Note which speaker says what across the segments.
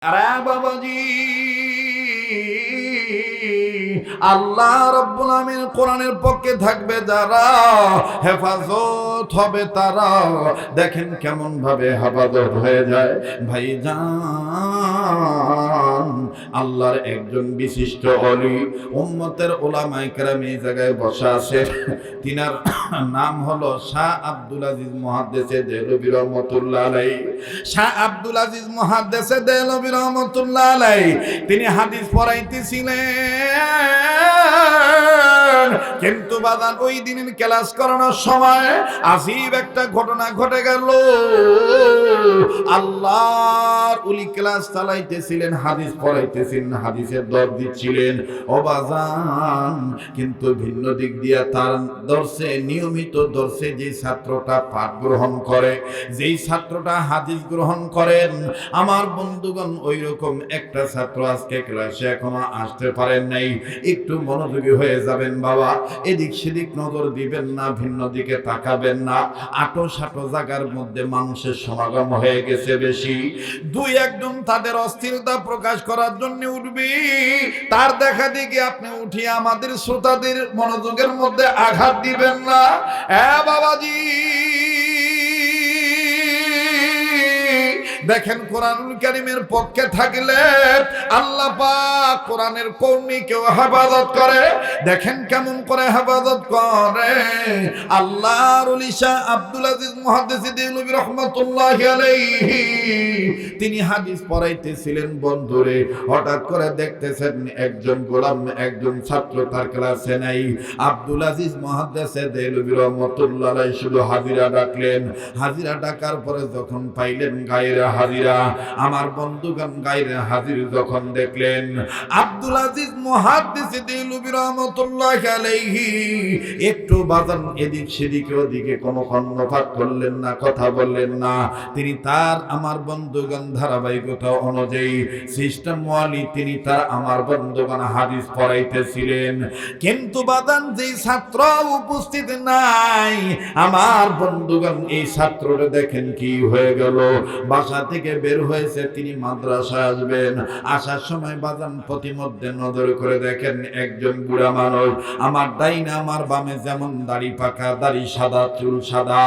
Speaker 1: আরে বাবাজি, আল্লাহ রাব্বুল আমিন কোরআনের পক্ষে থাকবে যারা, হেফাজত হবে তারা। দেখেন কেমন ভাবে হেফাজত হয়ে যায় ভাইজান। আল্লাহর একজন বিশিষ্ট ওলি, উম্মতের উলামায়ে কেরাম এই জায়গায় বসা আছে। তিনার নাম হলো শাহ আব্দুল আজিজ মুহাদ্দিস দেহলভী রহমাতুল্লাহ আলাইহি। শাহ আব্দুল আজিজ মুহাদ্দিস দেহলভী রহমাতুল্লাহ আলাইহি তিনি হাদিস পড়াইতেছিলেন, কিন্তু বাদান ওই দিনের ক্লাস করানোর সময় আজীব একটা ঘটনা ঘটে গেল। আল্লাহর ওলি ক্লাস চালাইতেছিলেন, হাদিস পড়াইতেছিলেন, হাদিসের দর্শ দিচ্ছিলেন ও বাজান, কিন্তু ভিন্ন দিক দিয়া তার দর্শে, নিয়মিত দর্শে যে ছাত্রটা পাঠ গ্রহণ করে, যেই ছাত্রটা হাদিস গ্রহণ করেন, আমার বন্ধুগণ ওই রকম একটা ছাত্র আজকে ক্লাসে এখনো আসতে পারেন নাই। একটু মনোযোগী হয়ে যাবেন বাবা, এদিক সেদিক নজর দিবেন না, ভিন্ন দিকে তাকাবেন না। আটো সাটো জায়গার মধ্যে মানুষের সমাগম হয়ে গেছে বেশি, দুই একজন তাদের অস্থিরতা প্রকাশ করার জন্য উঠবি, তার দেখা দেখি আপনি উঠিয়ে আমাদের শ্রোতাদের মনোযোগের মধ্যে আঘাত দিবেন না। বাবাজি দেখেন, কোরআনুল কারীমের পক্ষে থাকলে আল্লাহ পাক কোরআনের কওমিকেও হেফাজত করে। দেখেন কেমন করে হেফাজত করে। আল্লাহর ওলি শাহ আব্দুল আজিজ মুহাদ্দিস দেহলভী রাহমাতুল্লাহি আলাইহি তিনি হাদিস পড়াইতেছিলেন বন্ধুরে, হঠাৎ করে দেখতেছেন একজন গোলাম, একজন ছাত্র তার ক্লাসে নাই। আব্দুল আজিজ মুহাদ্দিস দেহলভী রাহমাতুল্লাহি আলাইহি শুধু হাজিরা ডাকলেন। হাজিরা ডাকার পরে যখন পাইলেন গায়রে হাজিরা, আমার বন্ধুগণ গায়রে হাজির যখন দেখলেন, আব্দুল আজিজ মুহাদ্দিস দেহলভী রাহমাতুল্লাহি আলাইহি একটু বাজান এদিক সেদিক ওদিকে কোনো কর্ণপাত করলেন না, কথা বললেন না। তিনি তার, আমার বন্ধুগণ ধারাবাহিকতা অনুযায়ী সিস্টেম ওয়ালি তিনি তার, আমার বন্ধুগণ হাদিস পড়াইতেছিলেন। কিন্তু বাজান যেই ছাত্র উপস্থিত নাই, আমার বন্ধুগণ এই ছাত্রটা দেখেন কি হয়ে গেল। বাসা থেকে বের হয়েছে, তিনি মাদ্রাসায় আসবেন, আসার সময় বাজান প্রতিমধ্যে নজর করে দেখেন একজন বুড়া মানুষ, আমার ডাইনে আমার বামে যেমন দাড়ি পাকা, দাড়ি সাদা, চুল সাদা,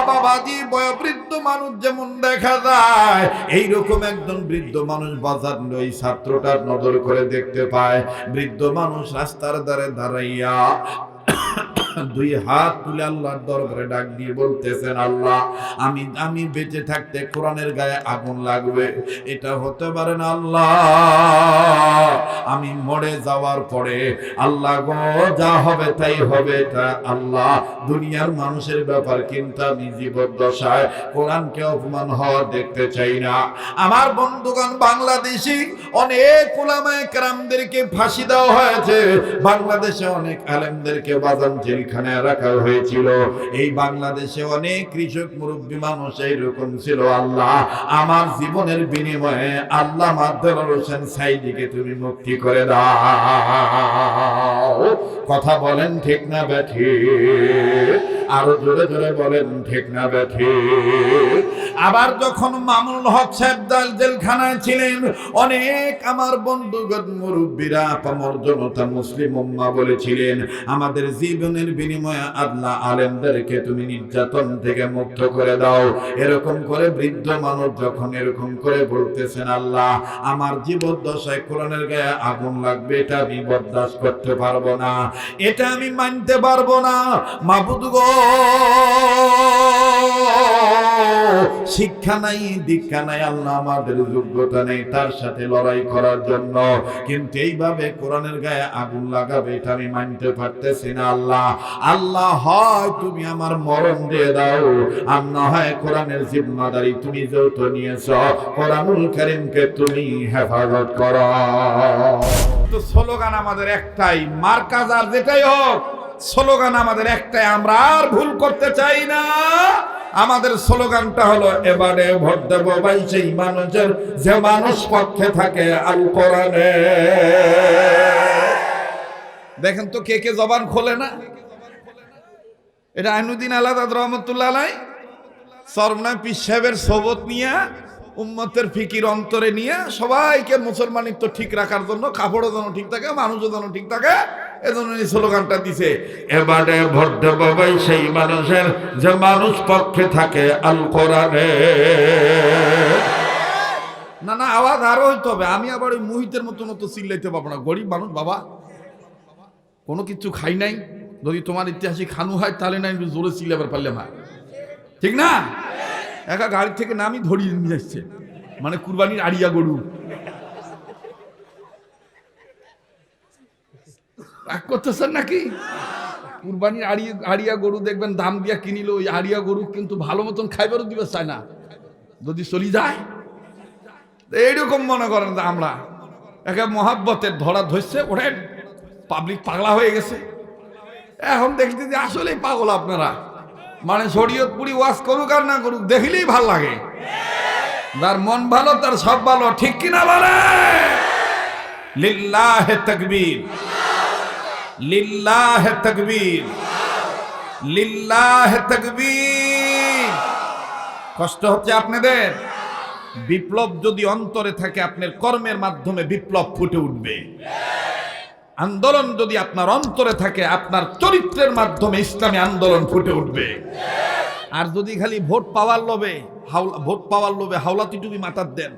Speaker 1: বাবাজি বয়োবৃদ্ধ মানুষ যেমন দেখা যায়, এইরকম একজন বৃদ্ধ মানুষ বাজার ওই ছাত্রটার নজর করে দেখতে পায়। বৃদ্ধ মানুষ রাস্তার ধারে দাঁড়াইয়া দুই হাত তুলে আল্লাহর দরবারে ডাক দিয়ে বলতেছেন, আল্লাহ আমি বেঁচে থাকতে কোরআনের গায়ে আগুন লাগবে, এটা হতে পারে না আল্লাহ। আমি মরে যাওয়ার পরে আল্লাহ গো যা হবে তাই হবে, এটা আল্লাহ দুনিয়ার মানুষের ব্যাপার, কিন্তু আমি জীবদ্দশায় কোরআনকে অপমান হওয়া দেখতে চাই না। আমার বন্ধুগণ বাংলাদেশি অনেক উলামায়ে কেরামদেরকে ফাঁসি দেওয়া হয়েছে, বাংলাদেশে অনেক আলেমদেরকে বাজান জেলখানায় রাখা হয়েছিল। এই বাংলাদেশে অনেক কৃষক মুরব্বী মানুষ এইরকম ছিল। আল্লাহ আমার জীবনের বিনিময়ে আল্লাহ দেলোয়ার হোসেন সাঈদীকে তুমি মুক্তি করে দাও। কথা বলেন ঠিক না বেঠিক? আরো জোরে জোরে বলেন ঠিক না বেঠিক? আবার যখন মামুনুল হক সাহেব জেলখানায় ছিলেন, অনেক আমার বন্ধুগণ মুরব্বীরা পামর জনতা মুসলিম উম্মাহ বলেছিলেন, আমাদের জীবনের বিনিময়ে আল্লাহ আলেমদেরকে তুমি নির্যাতন থেকে মুক্ত করে দাও। এরকম করে বৃদ্ধ মানুষ যখন এরকম করে বলতেছেন, আল্লাহ আমার জীবদ্দশায় কোরআনের গায়ে আগুন লাগবে, এটা আমি বরদাস্ত করতে পারবো না, এটা আমি মানতে পারবো না। মাবুদ গো, শিক্ষা নাই, দীক্ষা নাই, আল্লাহ আমাদের যোগ্যতা নেই তার সাথে লড়াই করার জন্য, কিন্তু এইভাবে কোরআনের গায়ে আগুন লাগাবে এটা আমি মানতে পারতেছি না। আল্লাহ হয় তুমি আমার মরণ দিয়ে দাও, আর না হয় কোরআনের জিম্মাদারি তুমি যেহেতু নিয়েছ, কোরআনুল কারীমকে তুমি হেফাজত করো। তো স্লোগান আমাদের একটাই, মার্কাজ আর যেটাই হোক, স্লোগান আমাদের একটাই, আমরা আর ভুল করতে চাই না। আমাদের স্লোগানটা হলো, এবারে ভোট দেবো ভাই সেই মানুষের যে মানুষ পক্ষে থাকে আল কোরআনে। দেখেন তো কে কে জবান খোলে না। এটা আইনুদ্দিন আলাদা রহমতুল্লাহ আলাইহি সরমনা পীর সাহেবের সোবত নিয়ে উম্মতের ফিকির অন্তরে নিয়ে সবাইকে মুসলমানিত্ব ঠিক রাখার জন্য, কাপড়ও যেন ঠিক থাকে, মানুষও যেন ঠিক থাকে, এজন্য এই স্লোগানটা দিছে। এবারে ভোট দেব ভাই সেই মানুষের যে মানুষ পক্ষে থাকে আল কোরআনে। না না, আওয়াজ আরো হইতে হবে। আমি আবার ওই মুহিতের মতন তো চিল্লাইতে পারবো না। গরিব মানুষ বাবা, কোনো কিছু খাই নাই। যদি তোমার ইতিহাসে খানু হয় তাহলে না একটু জোরে চিল্লাবার পারলে হয়, ঠিক না? একা গাড়ি থেকে নামি ধরিয়ে নিয়ে যাচ্ছে, মানে কুরবানির আড়িয়া গরু। রাগ করতেছেন নাকি? কুরবানির আড়িয়া গরু দেখবেন দাম দিয়া কিনিল, ওই আড়িয়া গরু কিন্তু ভালো মতন খাইবারও দিবে চায় না, যদি চলি যায়। এইরকম মনে করেন যে আমরা একে মহাব্বতের ধরা ধরছে, ওঠেন, পাবলিক পাগলা হয়ে গেছে। এখন দেখতে যে আসলেই পাগল আপনারা। মানে শরীয়তপুরি ওয়াজ করুক আর না করুক, দেখলেই ভাল লাগে। যার মন ভালো তার সব ভালো, ঠিক কিনা বলে? লিল্লাহে তাকবীর, লিল্লাহে তাকবীর, লিল্লাহে তাকবীর। কষ্ট হচ্ছে আপনাদের? বিপ্লব যদি অন্তরে থাকে, আপনার কর্মের মাধ্যমে বিপ্লব ফুটে উঠবে। আন্দোলন যদি আপনার অন্তরে থাকে, আপনার চরিত্রের মাধ্যমে ইসলামী আন্দোলন ফুটে উঠবে। আর যদি খালি ভোট পাওয়ার লোভে হাওলাতি টুপি মাথার দেন,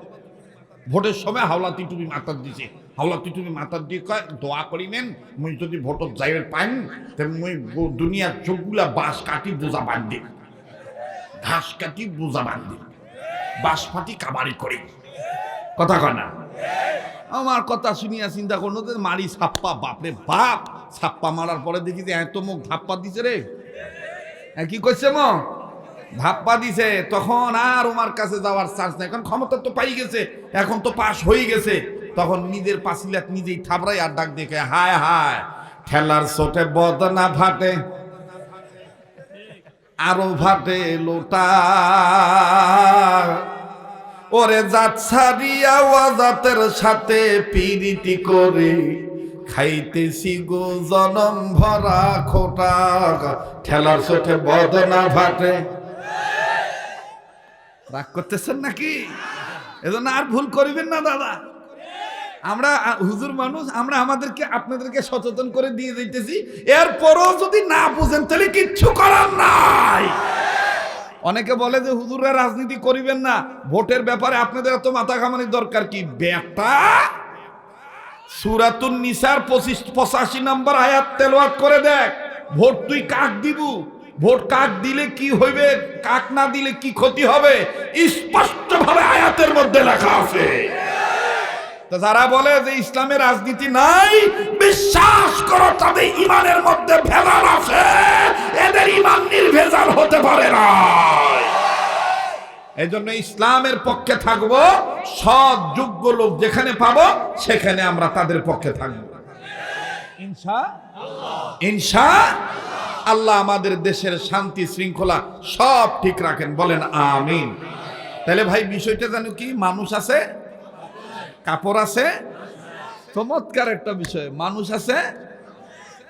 Speaker 1: ভোটের সময় হাওলাতি টুপি মাথার দিছে, হাওলাতি টুপি মাথার দিয়ে কয় দোয়া করি নেন, মুই যদি ভোটত যাইবে পাইন তেমন মুই দুনিয়ার চোখগুলা বাঁশ কাটি বোঝা বান্ধি, ঘাস কাটি বোঝা বান্ধি, বাঁশ ফাটি কাবারি করি। কথা কয় না? আমার কথা শুনিয়া চিন্তা করলো যে মারি ছাপ্পা, বাপরে বাপ। ছাপ্পা মারার পরে দেখি যে এত মুখ ধাপ্পা দিছে রে। কি করছে মো? ধাপ্পা দিছে। তখন আর ওমার কাছে যাওয়ার চান্স নাই, কারণ ক্ষমতা তো পাই গেছে, এখন তো পাশ হয়ে গেছে। তখন নিজের পাশিলাত নিজেই থাবড়াই আর ডাক দেখে, হায় হায়, ঠেলার চোটে বদনা ফাটে, আরো ফাটে লোটা। ওরে জাত ছাড়িয়া ওয়াজাতের সাথে পিরিতি করে খাইতেছি গো জনম ভরা খোটা। ঠেলার চোটে বদনা ফাটে। রাগ করতেছেন নাকি? এজন্য আর ভুল করিবেন না দাদা। আমরা হুজুর মানুষ, আমরা আমাদেরকে আপনাদেরকে সচেতন করে দিয়ে দিতেছি। এরপরও যদি না বুঝেন তাহলে কিচ্ছু করার নাই। অনেকে বলে যে হুজুররা রাজনীতি করিবেন না, ভোটের ব্যাপারে আপনাদের এত মাথা ঘামানোর দরকার কি? বেটা, সূরাতুন নিসার 85 নম্বর আয়াত তেলাওয়াত করে দেখ। ভোট তুই কাক দিবু, ভোট কাক দিলে কি হইবে, কাক না দিলে কি ক্ষতি হবে, স্পষ্টভাবে আয়াতের মধ্যে লেখা আছে। তো যারা বলে যে ইসলামে রাজনীতি নাই, বিশ্বাস করো তাদের ইমানের মধ্যে ভেজাল আছে। এদের ইমান নির্ভেজাল হতে পারে না। এই জন্য ইসলামের পক্ষে থাকবো, সৎ যোগ্য লোক যেখানে পাবো সেখানে আমরা তাদের পক্ষে থাকবো ইনশাআল্লাহ। আমাদের দেশের শান্তি শৃঙ্খলা সব ঠিক রাখেন, বলেন আমিন। তাহলে ভাই বিষয়টা জানো কি? মানুষ আছে, কাপড় আছে। চমৎকার একটা বিষয়। মানুষ আছে,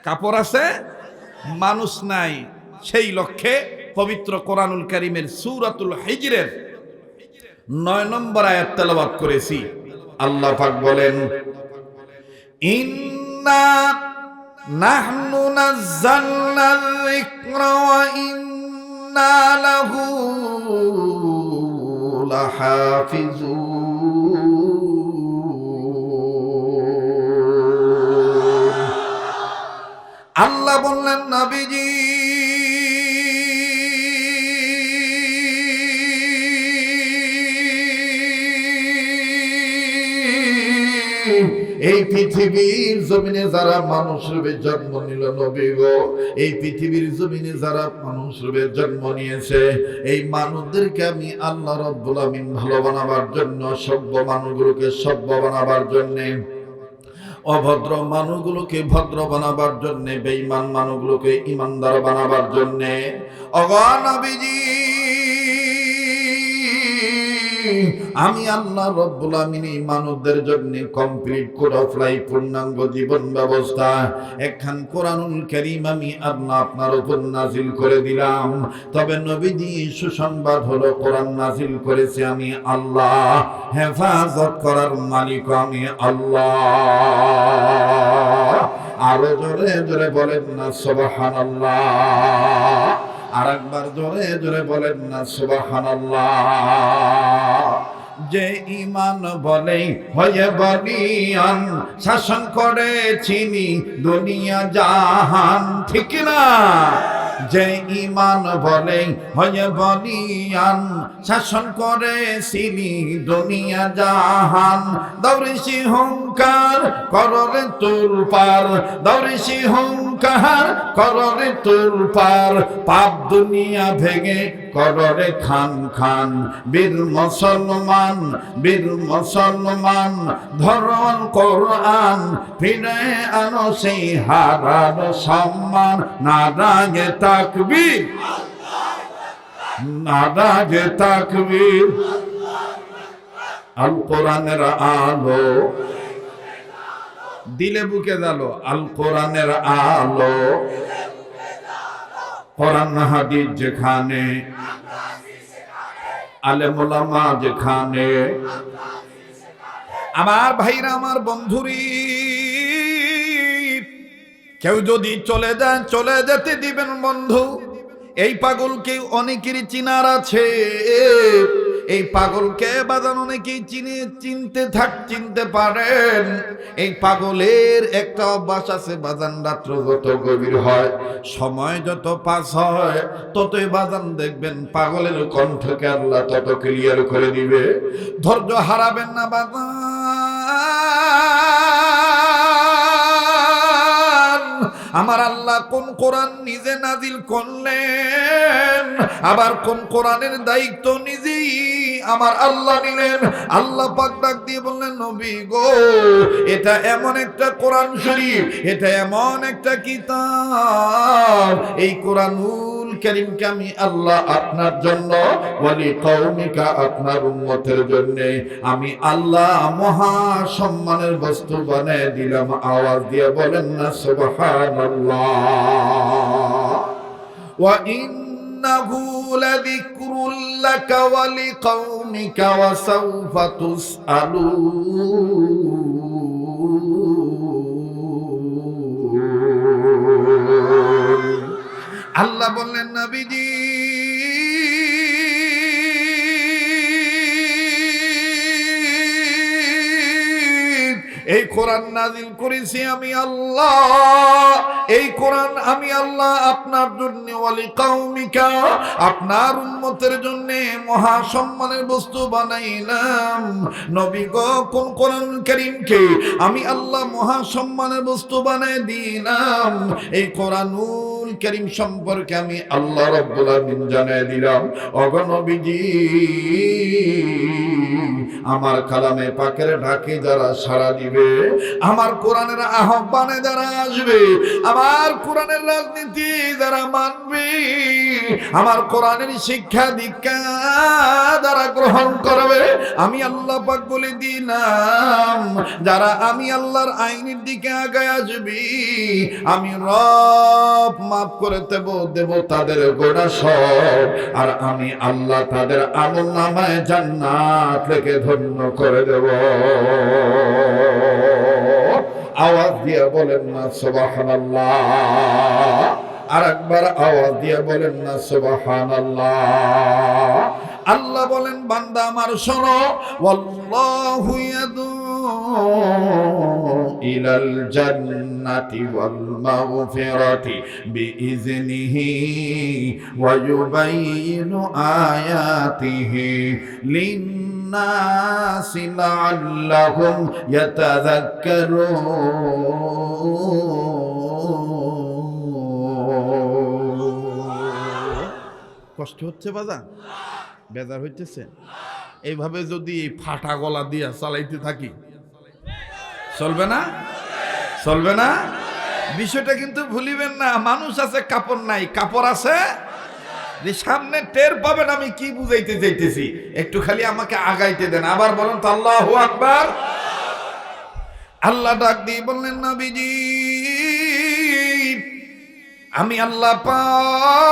Speaker 1: কাপড় আছে, মানুষ নাই। সেই লক্ষ্যে পবিত্র কোরআনুল কারীমের সূরাতুল হিজরের 9 নম্বর আয়াত তেলাওয়াত করেছি। আল্লাহ পাক বলেন, ইন্না নাহনু নাযালনা যিকরা ওয়া ইন্না লাহু লাহাফিজুন। আল্লাহ বললেন, নবীজি এই পৃথিবীর জমিনে যারা মানুষ রূপে জন্ম নিল, নবী গো, এই পৃথিবীর জমিনে যারা মানুষ রূপে জন্ম নিয়েছে, এই মানুষদেরকে আমি আল্লাহ রাব্বুল আমিন ভালো বানাবার জন্য, সভ্য মানুষগুলোকে সভ্য বানাবার জন্যে, অভদ্র মানুষগুলোকে ভদ্র বানাবার জন্যে, বেঈমান মানুষগুলোকে ইমানদার বানাবার জন্যে, ওগো নবীজি আমি আল্লাহ রব্বুল আমিন এই মানুষদের জন্য কমপ্লিট করে ফেলাই পূর্ণাঙ্গ জীবন ব্যবস্থা একখান কোরআনুল কারীম আমি আল্লাহ আপনার উপর নাজিল করে দিলাম। তবে নবীজি সুসংবাদ হলো কোরআন নাজিল করেছে আমি আল্লাহ, হেফাজত করার মালিক আমি আল্লাহ। আরো জোরে জোরে বলেন না সুবহানাল্লাহ, আরেকবার জোরে জোরে বলেন না সুবহানাল্লাহ। যে ঈমান বলে হয়ে বলিয়ান, শাসন করে চিনি দুনিয়া জাহান, ঠিক না? যে ঈমান বলে হয়ে বলিয়ান, শাসন করে চিনি দুনিয়া জাহান। দৌড়েছি হুঙ্কার কররে তুলপার, দৌড়েছি হুঙ্কার কররে তুলপার। পাপ দুনিয়া ভেঙে কররে খান খান। বীর মুসলমান, বীর মুসলমান, ধরন কোরআন ফিরে আনো সেই হারার সম্মান। নারায়ে তাকবীর, নারায়ে তাকবীর। আল কোরআনের আলো দিলে বুকে জালো, আল কোরআনের আলো। কোরআন হাদিস যেখানে, আলেম ওলামা যেখানে। আমার ভাইরা, আমার বন্ধুরি, কেউ যদি চলে যান চলে যেতে দিবেন বন্ধু। এই পাগলকে অনেকেরই চিনার আছে, এই পাগলকে বাজান অনেকেই চিনতে পারেন। এই পাগলের একটা অভ্যাস আছে বাজান, রাত্র যত গভীর হয়, সময় যত পাস হয়, ততই বাজান দেখবেন পাগলের কণ্ঠকে আল্লাহ তত ক্লিয়ার করে দিবে। ধৈর্য হারাবেন না বাজান। আমার আল্লাহ কোন কোরআন নিজে নাজিল করলেন, আবার কোন কোরআনের দায়িত্ব নিজেই আমার আল্লাহ নিলেন। আল্লাহ পাক ডাক দিয়ে বললেন, নবী গো, এটা এমন একটা কোরআন শরীফ, এটা এমন একটা কিতাব, এই কোরআনুল কারীমকে আমি আল্লাহ আপনার জন্য, ওয়ালি কওমিকা, আপনার উম্মতের জন্য আমি আল্লাহ মহা সম্মানের বস্তু বানিয়ে দিলাম। আওয়াজ দিয়ে বলেন না সুবহানাল্লাহ। ওয়া ইন্নাহু লাযিকরুল লাকা ওয়া লিকওমিকা ওয়া সাওফা তুসআলুন। আল্লাহ বললেন, নবীজি এই কোরআন নাজিল করেছি আমি আল্লাহ, এই কোরআন আমি আল্লাহ আপনার জন্য, ওয়ালি কওমিকা, আপনার উম্মতের জন্য মহা সম্মানের বস্তু বানাইলাম। নবী গো, কোন কোরআন কারীমকে আমি আল্লাহ মহা সম্মানের বস্তু বানাই দিলাম, এই কোরআনুল কারীম সম্পর্কে আমি আল্লাহ রাব্বুল আলামিন জানাই দিলাম। ওগো নবীজি, আমার কালামে পাকের ডাকে যারা সাড়া দিবে, আমার কোরআনের আহ্বানে যারা আসবে, আমার কোরআনের রাজনীতি যারা মানবে, আমার কোরআনের শিক্ষা দীক্ষা যারা গ্রহণ করবে, আমি আল্লাহ পাক বলে দিলাম, যারা আমি আল্লাহর আইনের দিকে আগায় আসবে, আমি রব মাফ করে দেব তাদের গোনা সব। আর আমি আল্লাহ তাদের আমলনামায় জান্নাত লিখে ধন্য করে দেব। আওয়াজ দিয়ে বলেন না সুবহানাল্লাহ, আরেকবার আওয়াজ দিয়ে বলেন না সুবহানাল্লাহ। আল্লাহ বলেন, বান্দা আমার শোনো, ওয়াল্লাহু ইয়াদু ইলাল জান্নাতি ওয়াল মাগফিরাতি বিইজনিহি ওয়া ইউবাইয়িনু আয়াতিহি লিন্নাসি লাআল্লাহুম ইয়াতাযাক্কারুন। কষ্ট হচ্ছে বাজার, বেজার হইতেছে? এইভাবে যদি এই ফাটা গলা দিয়া চালাইতে থাকি চলবে না? চলবে না? বিষয়টা কিন্তু ভুলিবেন না, মানুষ আছে কাপড় নাই, কাপড় আছে যে সামনে টের পাবেন আমি কি বুঝাইতে চাইতেছি, একটু খালি আমাকে আগাইতে দেন। আবার বলুন তো আল্লাহু আকবার। আল্লাহ ডাক দিয়ে বললেন, নবীজি আমি আল্লাহ পাক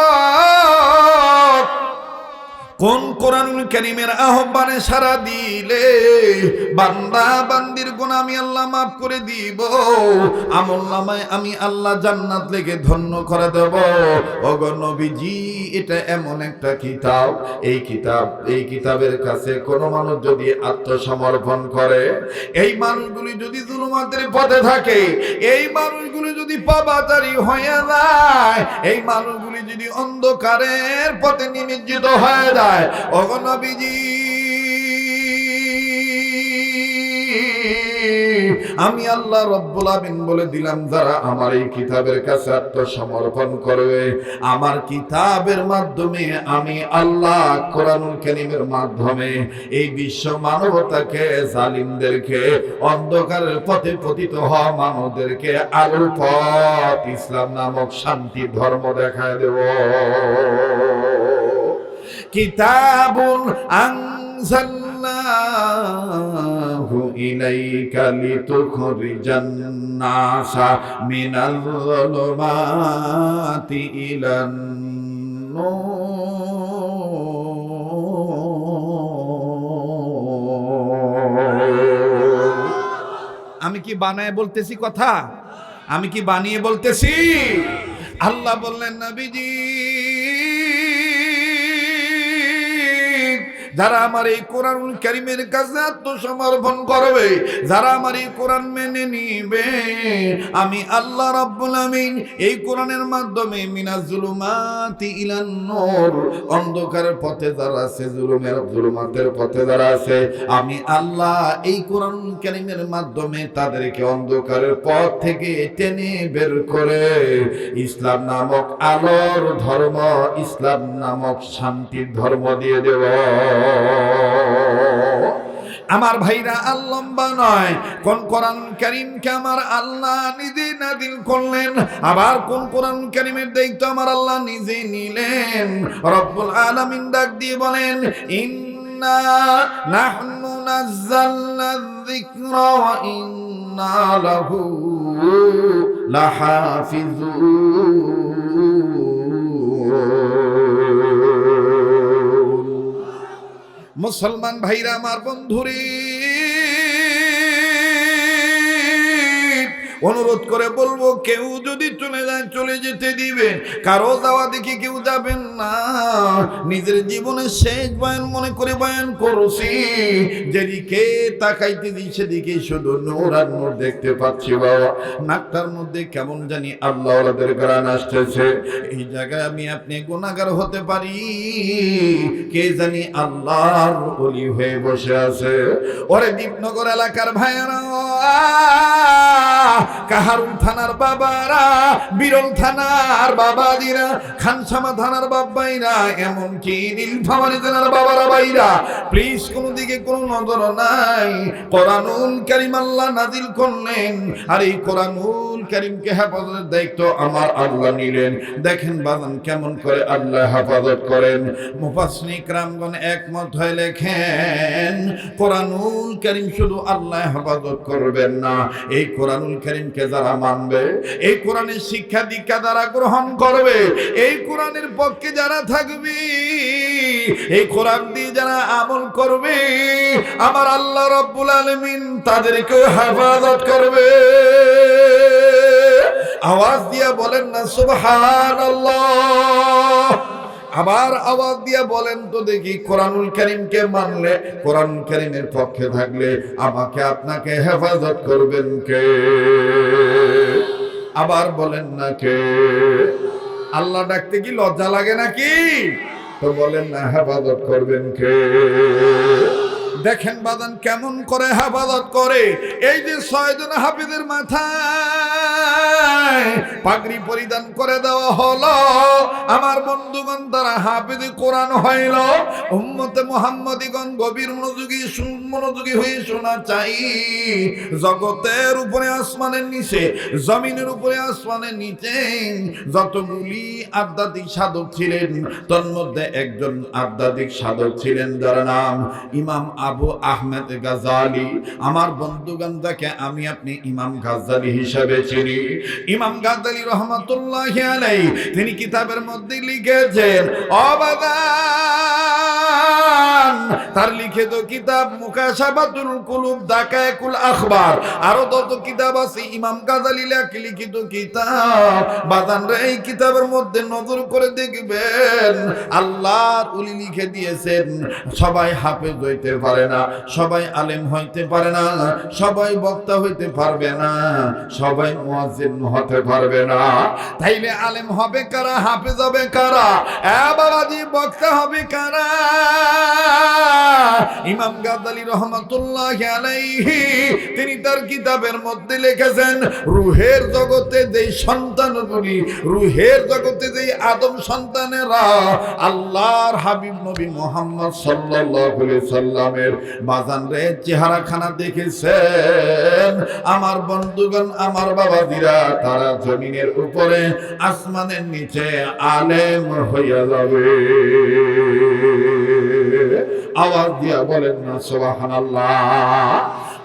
Speaker 1: কোন কোরআনুল কারীমের আহ্বানে সাড়া দিলে বান্দা বান্দির গুনাহ আমি আল্লাহ মাফ করে দিব, আমলনামায় আমি আল্লাহ জান্নাত লেগে ধন্য করে দেব। ওগো নবীজি এটা এমন একটা কিতাব, এই কিতাবের কাছে কোন মানুষ যদি আত্মসমর্পণ করে, এই মানুষগুলি যদি জুলুমাতের পথে থাকে, এই মানুষগুলি যদি পাপাচারী হয়ে যায়, এই মানুষগুলি যদি অন্ধকারের পথে নিমজ্জিত হয়ে যায়, ওগো নবীজি আমি আল্লাহ রব্বুল আমিন বলে দিলাম, যারা আমার এই কিতাবের কাছে আত্মসমর্পণ করবে, আমার কিতাবের মাধ্যমে আমি আল্লাহ কোরআনুল কারীমের মাধ্যমে এই বিশ্ব মানবতাকে, জালিমদেরকে, অন্ধকারের পথে পতিত হওয়া মানবদেরকে আলোর পথ ইসলাম নামক শান্তি ধর্ম দেখায় দেব। কিতাবুন আনজালনাহু ইলাইকা লিতুখরিজান নাসা মিনাল যুলুমাতি ইলান নূর। আমি কি বানায় বলতেছি কথা? আমি কি বানিয়ে বলতেছি? আল্লাহ বললেন, নবীজি যারা আমার এই কোরআনুল কারীমের কাছে আত্মসমর্পণ করবে, যারা আমার এই কোরআন মেনে নিবে, আমি আল্লাহ রাব্বুল আমিন এই কোরআনের মাধ্যমে মিনাজ জুলুমাতি ইলান নূর, অন্ধকারের পথে যারা আছে, জুলুমাতের পথে যারা আছে, আমি আল্লাহ এই কোরআনুল কারীমের মাধ্যমে তাদেরকে অন্ধকারের পথ থেকে টেনে বের করে ইসলাম নামক আলোর ধর্ম, ইসলাম নামক শান্তির ধর্ম দিয়ে দেব। আমার ভাইরা আল্লাহ নয়, কোন কোরআন কারীমকে আমার আল্লাহ নিজে নাযিল করলেন, আবার কোন কোরআন কারীমের দায়িত্ব আমার আল্লাহ নিজে নিলেন। রব্বুল আলামিন ডাক দিয়ে বলেন, ইন্না নাহনু নাযালনা যিকরা ওয়া ইন্না লাহু লাহাফিজুন। মুসলমান ভাইরা আমার, বন্ধুরে অনুরোধ করে বলবো, কেউ যদি চলে যায় চলে যেতে দিবেন, কারো যাওয়া দেখে কেউ যাবেন না। নিজের জীবনের শেষ বয়ান মনে করে বয়ান করছি, যেদিকে তাকাইতে দিই সেদিকে শুধু নূর আর নূর দেখতে পাচ্ছি। বাবা নাকটার মধ্যে কেমন জানি আল্লাহওয়ালাদের গান আসতেছে। এই জায়গায় আমি আপনি গুনাহগার হতে পারি, কে জানি আল্লাহর ওলি হয়ে বসে আছে। ওরে দীপনগর এলাকার ভাইয়েরা, কাহারুল থানার বাবারা, বিরল থানার বাবাজিরা, খানসামা থানার বাবাইরা, এমনকি নীলফামারী থানার বাবারা ভাইরা, প্লিজ কোনো দিকে কোনো নজর নাই। কোরআনুল কারীম আল্লাহ নাযিল করলেন, আর এই কোরআনুল কারীমকে হেফাজতের দায়িত্ব আমার আল্লাহ নিলেন। দেখেন বাজান কেমন করে আল্লাহ হেফাজত করেন। মুফাসসিরিন ইকরামগণ একমত হয়ে লেখেন, কোরআনুল কারীম শুধু আল্লাহ হেফাজত করবেন না, এই কোরআনুল কারীমকে যারা মানবে, এই কোরআনের শিক্ষা দীক্ষা যারা গ্রহণ করবে, এই কোরআনের পক্ষে যারা থাকবে, এই কোরআন দিয়ে যারা আমল করবে, আমার আল্লাহ রাব্বুল আলামিন তাদেরকে হেফাজত করবে। আওয়াজ দিয়ে বলেন না সুবহানাল্লাহ। আবার আওয়াজ দিয়ে বলেন তো দেখি, কোরআনুল কারীমকে মানলে, কোরআনুল কারীমের পক্ষে থাকলে আমাকে আপনাকে হেফাজত করবেন কে? আবার বলেন না কে? আল্লাহ ডাকতে কি লজ্জা লাগে নাকি? তো বলেন না, হেফাজত করবেন কে? দেখেন বাদান কেমন করে হেফাজত করে। এই যে 6 জন হাফেজের মাথায় পাগড়ি পরিধান করে দেওয়া হলো, আমার বন্ধুগণ তারা হাফেজে কোরআন হইল। উম্মতে মুহাম্মাদিগণ গভীর মনোযোগী হয়ে শোনা চাই। জগতের উপরে আসমানের নিচে, জমিনের উপরে আসমানের নিচে যতগুলি আধ্যাত্মিক সাধক ছিলেন, তন্মধ্যে একজন আধ্যাত্মিক সাধক ছিলেন যার নাম ইমাম আবু আহমেদ গাজালি। আমার বন্ধুগণ তাকে আমি আপনি ইমাম গাজালি হিসেবে চিনি। ইমাম গাজালি রহমাতুল্লাহি আলাইহি তিনি কিতাবের মধ্যে লিখেছেন, অবাদান তার লিখিত কিতাব মুকাশাফাতুল কুলুব, দাকায়েকুল আখবার, আরো তত কিতাব আছে ইমাম গাজালি লিখিত কিতাব। বাদান রে এই কিতাবের মধ্যে নজর করে দেখবেন আল্লাহর ওলি লিখে দিয়েছেন, সবাই হাফেজ হইতে পারে না, সবাই আলেম হইতে পারে না, সবাই বক্তা হইতে পারবে না, সবাই মুয়াজ্জিন হতে পারবে না। তাইলে আলেম হবে কারা, হাফেজ হবে কারা, এ বাবাজি বক্তা হবে কারা? ইমাম গাজালি রহমাতুল্লাহি আলাইহি তিনি তার কিতাবের মধ্যে লিখেছেন, রূহের জগতে যেই সন্তানগুলি, রূহের জগতে যেই আদম সন্তানেরা আল্লাহর হাবিব নবী মুহাম্মদ সাল্লাল্লাহু আলাইহি সাল্লামের বাজান রে চেহারাখানা দেখেছেন, আমার বন্ধুগণ আমার বাবাজিরা তারা জমিনের উপরে আসমানের নিচে আলেম হইয়া যাবে। আওয়াজ দিয়া বলেন না সুবহানাল্লাহ।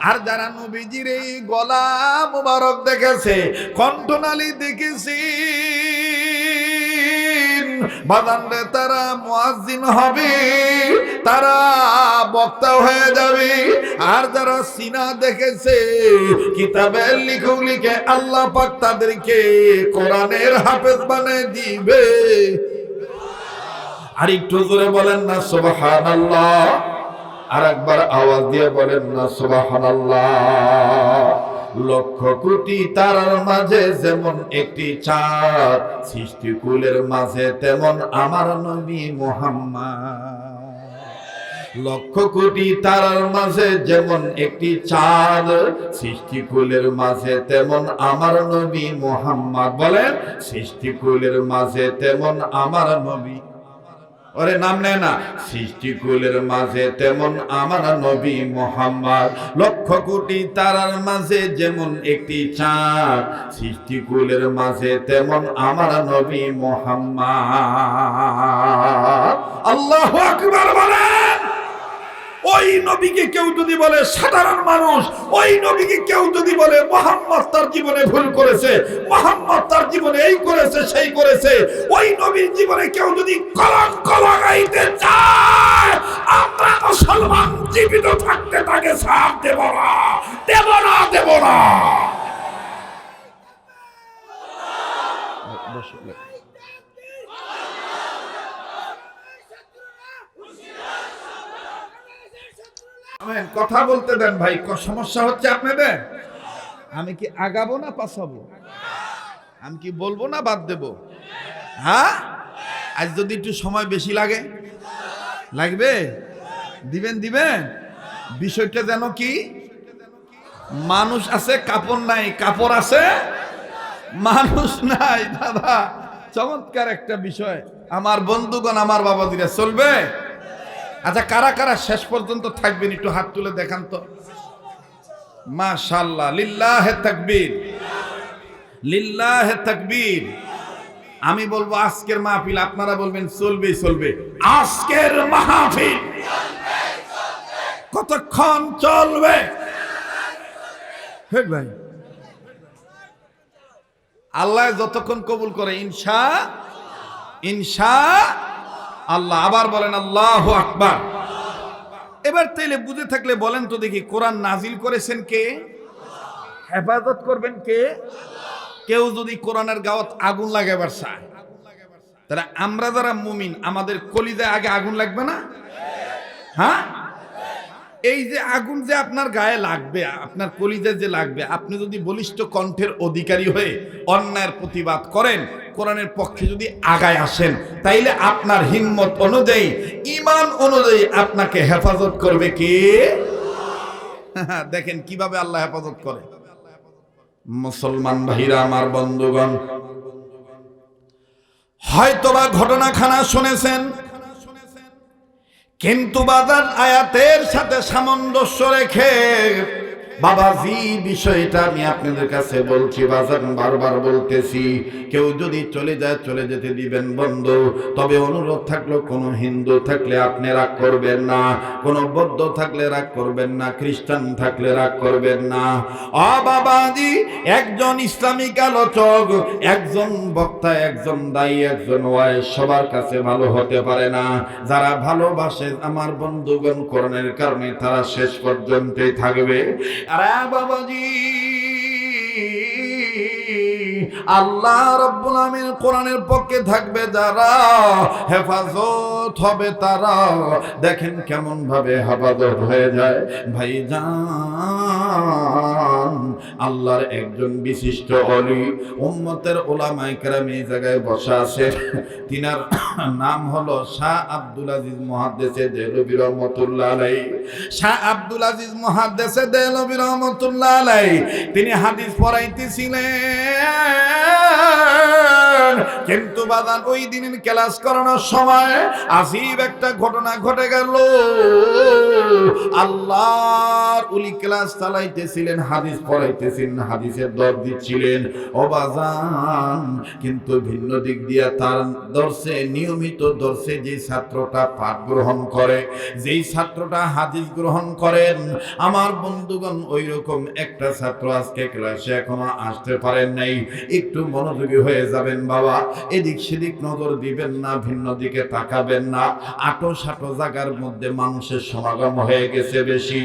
Speaker 1: আর যারা নবীজির এই গলা মুবারক দেখেছে, কণ্ঠনালী দেখেছি, বাদানরে তারা মুয়াজ্জিন হবে, তারা বক্তা হয়ে যাবে। আর যারা সিনা দেখেছে, কিতাবের লিখে আল্লাহ পাক তাদেরকে কোরআনের হাফেজ বানিয়ে দিবে। আর একটু জোরে বলেন না সুবহানাল্লাহ। আর একবার আওয়াজ দিয়ে বলেন না সুবহানাল্লাহ। লক্ষ কোটি তারার মাঝে যেমন একটি চাঁদ, সৃষ্টিকুলের মাঝে তেমন আমার নবী মুহাম্মদ। লক্ষ কোটি তারার মাঝে যেমন একটি চাঁদ, সৃষ্টিকুলের মাঝে তেমন আমার নবী মুহাম্মদ। বলেন, সৃষ্টিকুলের মাঝে তেমন আমার নবী, ওরে নাম নেয় না, সৃষ্টিকুলের মাঝে তেমন আমার নবী মুহাম্মদ। লক্ষ কোটি তারার মাঝে যেমন একটি চাঁদ, সৃষ্টিকুলের মাঝে তেমন আমার নবী মুহাম্মদ। আল্লাহু আকবার বলেন। ওই নবীকে কেউ যদি বলে সাধারণ মানুষ, ওই নবীকে কেউ যদি বলে মুহাম্মদ তার জীবনে ভুল করেছে, মুহাম্মদ তার জীবনে এই করেছে সেই করেছে, ওই নবীর জীবনে কেউ যদি কলঙ্ক লাগাইতে চায়, আমরা মুসলমান জীবিত থাকতে তাকে সাথ দেব না, দেব না, দেব না। কথা বলতে দেন ভাই, সমস্যা হচ্ছে আপনাদের। আমি কি আগাবো না পাছাবো? আমি কি বলবো না বাদ দেব? হ্যাঁ, আজ যদি একটু সময় বেশি লাগে, লাগবে, দিবেন দিবেন। বিষয়টা যেন কি, মানুষ আছে কাপড় নাই, কাপড় আছে মানুষ নাই। দাদা চমৎকার একটা বিষয় আমার বন্ধুগণ আমার বাবাজিরা, চলবে? আচ্ছা, কারা কারা শেষ পর্যন্ত থাকবেন একটু হাত তুলে দেখান তো। মাশাআল্লাহ, লিল্লাহে তাকবীর, লিল্লাহে তাকবীর। আমি বলবো আজকের মাহফিল, আপনারা বলবেন চলবে চলবে। আজকের মাহফিল কতক্ষণ চলবে? হেড ভাই, আল্লাহ যতক্ষণ কবুল করে ইনশাআল্লাহ। আবার বলেন আল্লাহু আকবার। এবার তাইলে বুঝে থাকলে বলেন তো দেখি, কোরআন নাজিল করেছেন কে? হেফাজত করবেন কে? কেউ যদি কোরআনের গাওয়াত আগুন লাগাবার চায়, তাহলে আমরা যারা মুমিন, আমাদের কলিজায় আগে আগুন লাগবে না? হ্যাঁ, এই যে আগুন যে আপনার গায়ে লাগবে, আপনার কলিজায় যে লাগবে, আপনি যদি বলিষ্ঠ কণ্ঠের অধিকারী হয়ে অন্যায়ের প্রতিবাদ করেন, কোরআনের পক্ষে যদি আগায় আসেন, তাইলে আপনার হিম্মত অনুযায়ী, ঈমান অনুযায়ী আপনাকে হেফাজত করবে কে? দেখেন কিভাবে আল্লাহ হেফাজত করে। মুসলমান ভাইরা আমার, বন্ধুগণ, হয়তোবা ঘটনাখানা শুনেছেন, কিন্তু বাজার আয়াতের সাথে সামঞ্জস্য রেখে বাবাজি বিষয়টা আমি আপনাদের কাছে বলছি, বাজার বারবার বলতেছি, কেউ যদি চলে যায় চলে যেতে দিবেন বন্ধু। তবে অনুরোধ থাকলো, কোনো হিন্দু থাকলে আপনি রাগ করবেন না, কোনো বৌদ্ধ থাকলে রাগ করবেন না, খ্রিস্টান থাকলে রাগ করবেন না। ও বাবাজি, একজন ইসলামিক আলোচক, একজন বক্তা, একজন দায়ী, একজন ওয়াইজ সবার কাছে ভালো হতে পারে না। যারা ভালোবাসে আমার বন্ধুগণ কোরআনের কারণে, তারা শেষ পর্যন্তই থাকবে। আরে বাবাজি, আল্লাহ রাব্বুল আমিন কোরআনের পক্ষে থাকবে যারা, হেফাজত হবে তারা। দেখেন কেমন ভাবে হেফাজত হয়ে যায় ভাইজান। আল্লাহর একজন বিশিষ্ট ওলি, উম্মতের উলামায়ে কেরাম এই জায়গায় বসা আছে, তিনার নাম হলো শাহ আব্দুল আজিজ মুহাদ্দিসে দেহলভী রহমাতুল্লাহ আলাইহি। শাহ আব্দুল আজিজ মুহাদ্দিসে দেহলভী রহমাতুল্লাহ আলাইহি তিনি হাদিস পড়াইতেছিলেন, কিন্তু বাদান ওই দিনের ক্লাস করানোর সময় আজীব একটা ঘটনা ঘটে গেল। আল্লাহর ওলি ক্লাস চালাইতেছিলেন, হাদিস পড়াইতেছিলেন, হাদিসের দর দিচ্ছিলেন ও বাজান, কিন্তু ভিন্ন দিক দিয়ে তার দর্শে, নিয়মিত দর্শে যে ছাত্রটা পাঠ গ্রহণ করে, যেই ছাত্রটা হাদিস গ্রহণ করেন, আমার বন্ধুগণ ওই রকম একটা ছাত্র আজকে ক্লাসে এখনো আসতে পারেন নাই। একটু মনোযোগী হয়ে যাবেন বাবা, এদিক সেদিক নজর দিবেন না, ভিন্ন দিকে তাকাবেন না। আটো সাটো জায়গার মধ্যে মানুষের সমাগম হয়ে গেছে বেশি,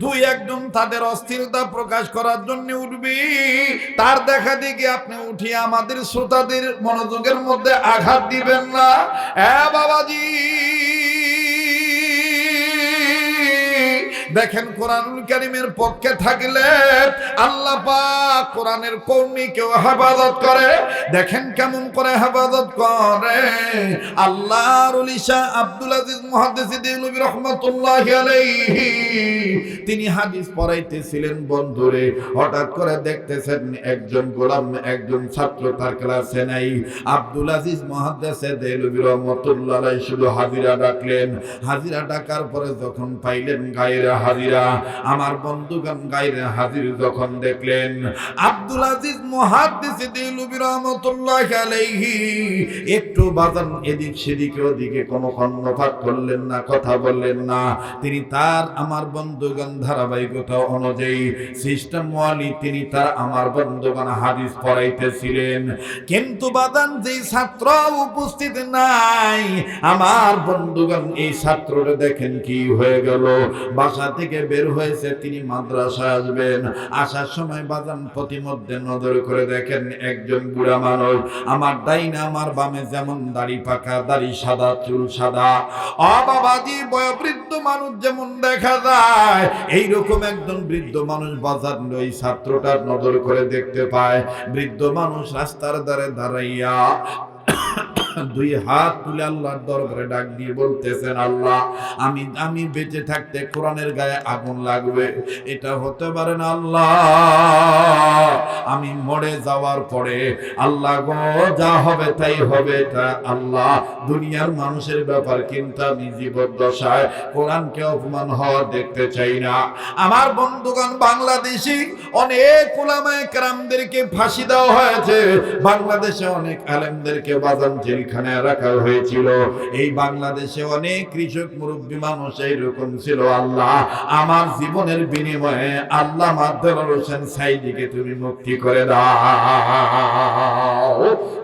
Speaker 1: দুই একজন তাদের অস্থিরতা প্রকাশ করার জন্য উঠবি, তার দেখা দেখি আপনি উঠিয়ে আমাদের শ্রোতাদের মনোযোগের মধ্যে আঘাত দিবেন না। বাবাজি দেখেন, কোরআনুল কারীমের পক্ষে থাকলে আল্লাহ পাক কোরআনের কওমিকেও হেফাজত করে। দেখেন কেমন করে হেফাজত করে। আল্লাহর ওলি শাহ আব্দুল আজিজ মুহাদ্দিসে দেহলভী রাহমাতুল্লাহি আলাইহি তিনি হাদিস পড়াইতেছিলেন বন্ধুরে, হঠাৎ করে দেখতেছেন একজন গোলাম, একজন ছাত্র তার ক্লাসে নাই। আব্দুল আজিজ মুহাদ্দিসে দেহলভী রাহমাতুল্লাহি আলাইহি শুধু হাজিরা ডাকলেন। হাজিরা ডাকার পরে যখন পাইলেন গায়রে হাজিরা, আমার বন্ধুগণ গায়রে হাজির যখন দেখলেন, আব্দুল আজিজ মুহাদ্দিসে দেহলভী রাহমাতুল্লাহি আলাইহি একটু বাজান এদিক সেদিকে ওদিকে কোনো কর্ণপাত করলেন না, কথা বললেন না। তিনি তার আমার বন্ধুগণ ধারাবাহিকতা অনুযায়ী সিস্টেম ওয়ালি তিনি তার আমার বন্ধুগণ হাদিস পড়াইতেছিলেন, কিন্তু বাজান যেই ছাত্র উপস্থিত নাই, আমার বন্ধুগণ এই ছাত্রটা দেখেন কি হয়ে গেল। বাসা থেকে বের হয়েছে, তিনি মাদ্রাসায় আসবেন, আসার সময় বাজান প্রতিমধ্যে নজর করে দেখেন একজন বুড়া মানুষ, আমার ডাইনে আমার বামে যেমন দাড়ি পাকা, দাড়ি সাদা, চুল সাদা, বাবাজি বয়োবৃদ্ধ মানুষ যেমন দেখা যায়, এইরকম একজন বৃদ্ধ মানুষ বাজার ওই ছাত্রটার নজর করে দেখতে পায়। বৃদ্ধ মানুষ রাস্তার ধারে দাঁড়াইয়া দুই হাত তুলে আল্লাহর দরবারে ডাক দিয়ে বলতেছেন, আল্লাহ আমি বেঁচে থাকতে কোরআনের গায়ে আগুন লাগবে, এটা হতে পারে না আল্লাহ। আমি মরে যাওয়ার পরে আল্লাহ গো যা হবে তাই হবে, এটা আল্লাহ দুনিয়ার মানুষের ব্যাপার, কিন্তু আমি জীবদ্দশায় কোরআনকে অপমান হওয়া দেখতে চাই না। আমার বন্ধুগণ, বাংলাদেশি অনেক উলামায়ে কেরামদেরকে ফাঁসি দেওয়া হয়েছে, বাংলাদেশে অনেক আলেমদেরকে বাজান জেলখানে রাখা হয়েছিল। এই বাংলাদেশে অনেক কৃষক মুরব্বী মানুষ এইরকম ছিল। আল্লাহ আমার জীবনের বিনিময়ে আল্লাহ দেলোয়ার হোসেন সাঈদীকে তুমি মুক্তি করে দাও।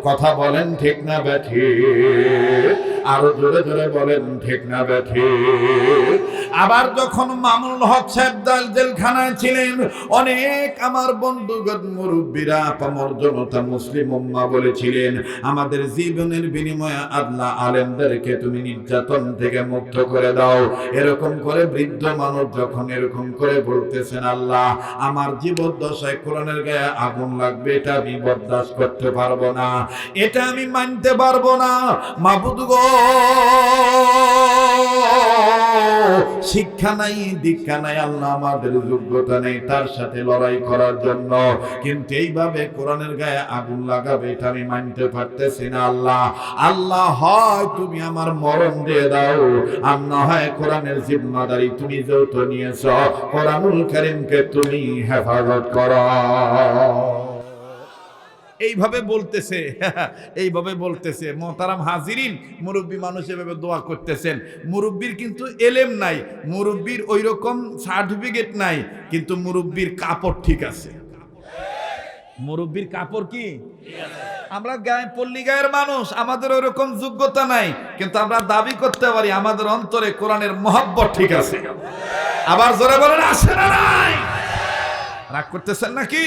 Speaker 1: কথা বলেন ঠিক না বেঠিক? আরো জোরে জোরে বলেন ঠিক না বেঠিক? আবার যখন মামুনুল হক সাহেব জেলখানায় ছিলেন, অনেক আমার বন্ধুগণ মুরব্বীরা, পামর জনতা, মুসলিম উম্মাহ বলেছিলেন, আমাদের জীবনের বিনিময়ে আল্লাহ আলেমদেরকে তুমি নির্যাতন থেকে মুক্ত করে দাও। এরকম করে বৃদ্ধ মানুষ যখন এরকম করে বলতেছেন, আল্লাহ আমার জীবদ্দশায় কোরআনের গায়ে আগুন লাগবে, এটা আমি বরদাস্ত করতে পারবো না, এটা আমি মানতে পারবো না। মাবুদ গো, শিক্ষা নাই, দীক্ষা নাই, আল্লাহ আমাদের যোগ্যতা নেই তার সাথে লড়াই করার জন্য, কিন্তু এইভাবে কোরআনের গায়ে আগুন লাগাবে এটা আমি মানতে পারতেছি না। আল্লাহ আল্লাহ হয় তুমি আমার মরণ দিয়ে দাও, আর না হয় কোরআনের জিম্মাদারি তুমি যেহেতু নিয়েছ, কোরআনুল কারীমকে তুমি হেফাজত করো। এইভাবে বলতেছে, এইভাবে বলতেছে। মোহতারাম হাজিরিন, মুরব্বী মানুষ এভাবে দোয়া করতেছেন। মুরব্বীর কিন্তু এলেম নাই, মুরব্বীর ওই রকম সার্টিফিকেট নাই, কিন্তু মুরব্বীর কাপড় ঠিক আছে। মুরব্বীর কাপড় কি? আমরা গায়ে পল্লী গায়ের মানুষ, আমাদের ওই রকম যোগ্যতা নাই, কিন্তু আমরা দাবি করতে পারি আমাদের অন্তরে কোরআনের মহব্বত ঠিক আছে। আবার জোরে বলেন, আছে না নাই? রাগ করতেছেন নাকি?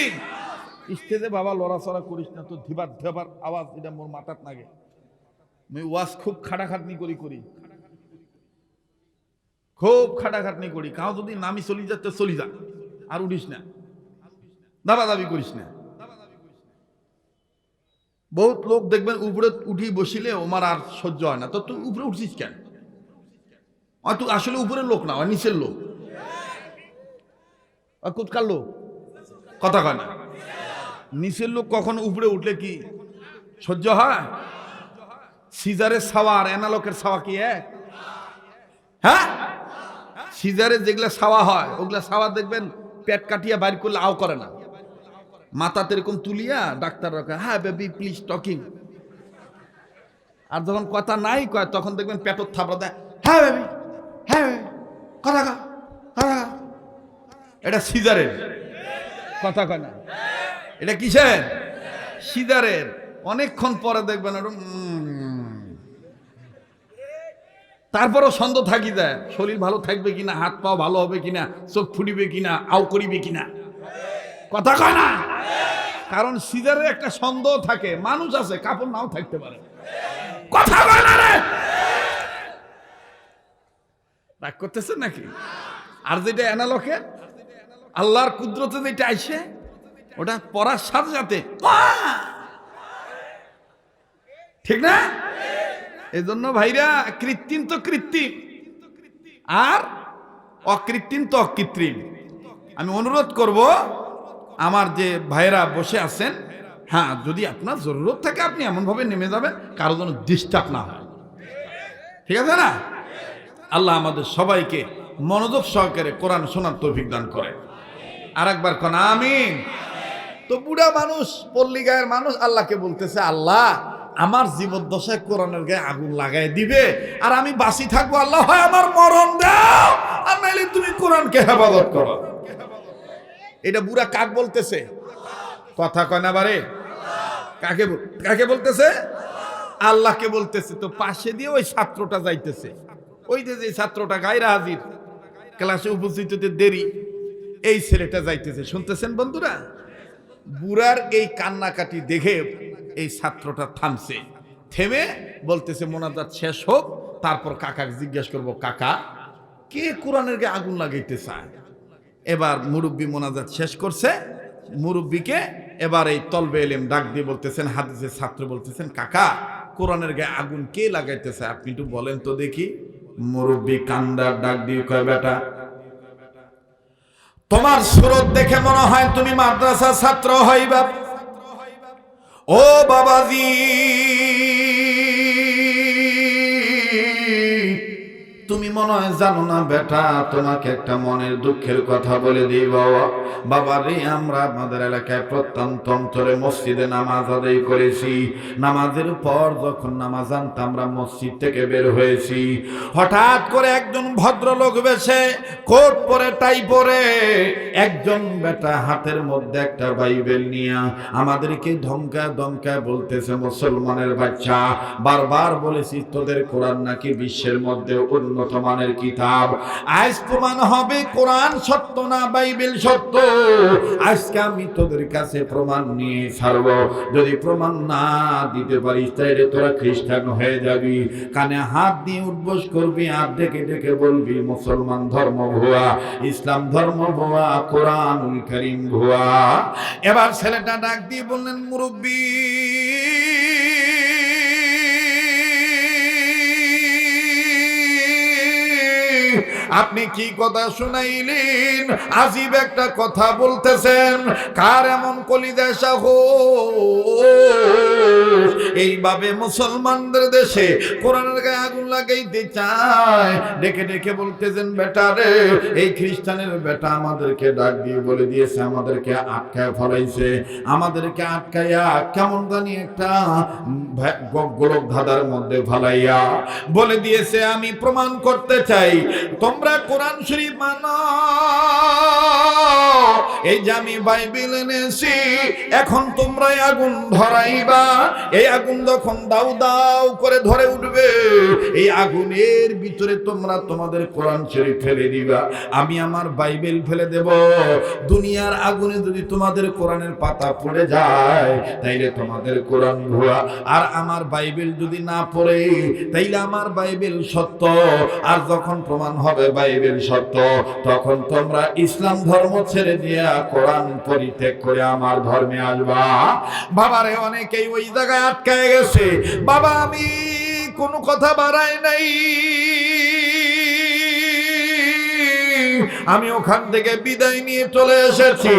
Speaker 1: স্টেজে বাবা লড়াচড়া করিস না, তো ধিবার ধিবার আওয়াজ এটা মোর মাথাত লাগে। আমি ওয়াজ খুব খাটাখাটনি করি, খুব খাটাখাটনি করি। কাউ যদি নামি চলি যাতে চলি যা, আর উঠিস না, দাবা দাবি করিস না। বহুত লোক দেখবেন উপরে উঠি বসিলে ওমার আর সহ্য হয় না, তো তুই উপরে উঠছিস কেন? তুই আসলে উপরের লোক না, নিচের লোক, কুৎকার লোক, কথা কয় না। নিচের লোক কখনো উপরে উঠলে কি সহ্য হয়? সিজারের ছাওয়া আর অ্যানালকের ছাওয়া কি এক? হ্যাঁ, সিজারে যেগুলা ছাওয়া হয় ওগুলা ছাওয়া দেখবেন পেট কাটিয়া বাইর করলে আও করে না, মাথাতে এরকম তুলিয়া ডাক্তার রাখে, হ্যাঁ বেবি প্লিজ টকিং। আর যখন কথা নাই কয় তখন দেখবেন পেটর থাপড়া দেয়, হ্যাঁ বেবি, হ্যাঁ কথা কা, এটা সিজারের, কথা কয় না। এটা কিসের? সিজারের। অনেকক্ষণ পরে দেখবেন তারপরও সন্দেহ থাকি যায়, শরীর ভালো থাকবে কিনা, হাত পাও ভালো হবে কিনা, চোখ ফুটিবে কিনা, আও করিবে কিনা, কথা কয় না। কারণ সিজারের একটা সন্দেহ থাকে, মানুষ আছে কাপড় নাও থাকতে পারে, কথা কয় না রে। রাগ করতেছেন নাকি? আর যেটা অ্যানালকে আল্লাহর কুদরতে যেটা আইছে ওটা পড়ার সাথে সাথে, ঠিক না? এই জন্য ভাইরা, কৃত্রিম তো কৃত্রিম আর অকৃত্রিম তো অকৃত্রিম। আমি অনুরোধ করব আমার যে ভাইরা বসে আছেন, হ্যাঁ যদি আপনার জরুরত থাকে আপনি এমন ভাবে নেমে যাবেন কারো যেন ডিস্টার্ব না হয়, ঠিক আছে না? আল্লাহ আমাদের সবাইকে মনোযোগ সহকারে কোরআন শোনার তৌফিক দান করে। আর একবার কোন আমিন। তো বুড়া মানুষ, পল্লী গায়ের মানুষ আল্লাহকে বলতেছে, আল্লাহ আমার জীবদ্দশায় কোরআনের গায়ে আগুন লাগাই দিবে আর আমি বাঁচি থাকবো, আল্লাহ হয় আমার মরণ দাও, আর নাইলে তুমি কোরআনকে হেফাজত করো। এটা বুড়া কাক বলতেছে? কথা কয় না বারে। কাকে বলতেছে? আল্লাহকে বলতেছে। তো পাশে দিয়ে ওই ছাত্রটা যাইতেছে, ওই যে ছাত্রটা গায়রা হাজির, ক্লাসে উপস্থিত হতে দেরি, এই ছেলেটা যাইতেছে। শুনতেছেন বন্ধুরা? বুড়ার এই কান্নাকাটি দেখে এই ছাত্রটা থামছে, থেমে বলতেছে মোনাজাত শেষ হোক, তারপর কাকাকে জিজ্ঞেস করব, কাকা কে কোরআনের গায়ে আগুন লাগাইতে চায়? এবার মুরব্বী মোনাজাত শেষ করছে, মুরব্বীকে এবার এই তলবে এলেম ডাক দিয়ে বলতেছেন, হাদিসের ছাত্র বলতেছেন, কাকা কোরআনের গায়ে আগুন কে লাগাইতে চায় আপনি একটু বলেন তো দেখি। মুরব্বী কান্দার ডাক দিয়ে কয়, বেটা তোমার সুরত দেখে মনে হয় তুমি মাদ্রাসা ছাত্র হইবা। ও বাবাজি, তুমি মনে হয় জানো না বেটা, তোমাকে একটা মনের দুঃখের কথা বলে দিই বাবা। বাবা রে, আমরা আমাদের এলাকায় প্রত্যন্ত অঞ্চলে মসজিদে নামাজ আদায় করেছি। নামাজের পর যখন নামাজ আনতে আমরা মসজিদ থেকে বের হয়েছি, হঠাৎ করে একজন ভদ্রলোক বেশে কোট পরে টাই পরে একজন বেটা হাতের মধ্যে একটা বাইবেল নিয়ে আমাদেরকে ধমকা বলতেছে, মুসলমানের বাচ্চা বারবার বলেছি তোদের কোরআন নাকি বিশ্বের মধ্যে অন্য উন্নত মানের কিতাব। আজ প্রমাণ হবে কোরআন সত্য না বাইবেল সত্য। আজকে আমি তোদের কাছে প্রমাণ নিয়ে ছাড়ব। যদি প্রমাণ না দিতে পারিস তাইলে তোরা খ্রিস্টান হয়ে যাবি। কানে হাত দিয়ে উঠবোস করবি, আর ডেকে ডেকে বলবি মুসলমান ধর্ম ভুয়া, ইসলাম ধর্ম ভুয়া, কোরআনুল কারীম ভুয়া। এবার ছেলেটা ডাক দিয়ে বললেন, মুরব্বি আপনি কি কথা শুনাইলেন? আজীব একটা কথা বলতেছেন। কার এমন কলিজা সাহস এইভাবে মুসলমানদের দেশে কোরআনের গায়ে আগুন লাগাইতে চায়? ডেকে ডেকে বলতেছেন, বেটা রে, এই খ্রিস্টানের বেটা আমাদেরকে ডাক দিয়ে বলে দিয়েছে, আমাদেরকে আটকায় ফলাইছে। আমাদেরকে আটকাইয়া কেমন জানি একটা গোলক ধাঁধার মধ্যে ফলাইয়া বলে দিয়েছে, আমি প্রমাণ করতে চাই তোমরা কোরআন শরীফ মানো। এই যে আমি বাইবেল এনেছি, এখন তোমরা আগুন ধরাইবা। এই আগুন যখন দাউ দাউ করে ধরে উঠবে, এই আগুনের ভিতরে তোমরা তোমাদের কোরআন শরীফ ফেলে দিবা, আমি আমার বাইবেল ফেলে দেব। দুনিয়ার আগুনে যদি তোমাদের কোরআনের পাতা পড়ে যায় তাইলে তোমাদের কোরআন ভুয়া, আর আমার বাইবেল যদি না পড়ে তাইলে আমার বাইবেল সত্য। আর যখন প্রমাণ হবে বাইবেল সত্য, তখন তোমরা ইসলাম ধর্ম ছেড়ে দিয়া কোরআন পরিত্যাগ করে আমার ধর্মে আসবা। বাবারে অনেকেই ওই জায়গায় আটকায় গেছে। বাবা আমি কোনো কথা বাড়াই নাই, আমি ওখান থেকে বিদায় নিয়ে চলে এসেছি।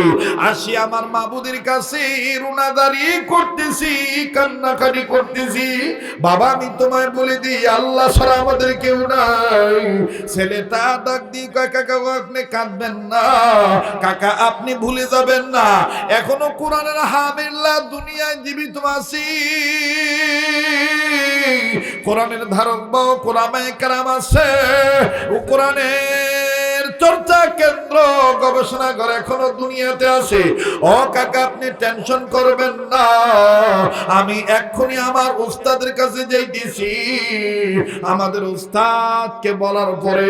Speaker 1: আসি আমার মাবুদের কাছে রুনাদারি করতেছি, কান্নাকাটি করতেছি। বাবা আমি তোমায় বলে দিই, আল্লাহ ছাড়া আমাদের কেউ নাই। ছেলেটা ডাক দিয়ে, কাকা আপনি কাঁদবেন না, কাকা আপনি ভুলে যাবেন না, এখনো কোরআনের হাবিল্লাহ দুনিয়ায় জীবিত আছি। কোরআনের ধারক বাও কোরআনে কারাম আছে, ও কোরআনের চর্চা কেন্দ্র গবেষণা করে এখনো দুনিয়াতে আছে। ও কাকা আপনি টেনশন করবেন না, আমি এক্ষুনি আমার উস্তাদের কাছে যাইতেছি। আমাদের উস্তাদকে বলার পরে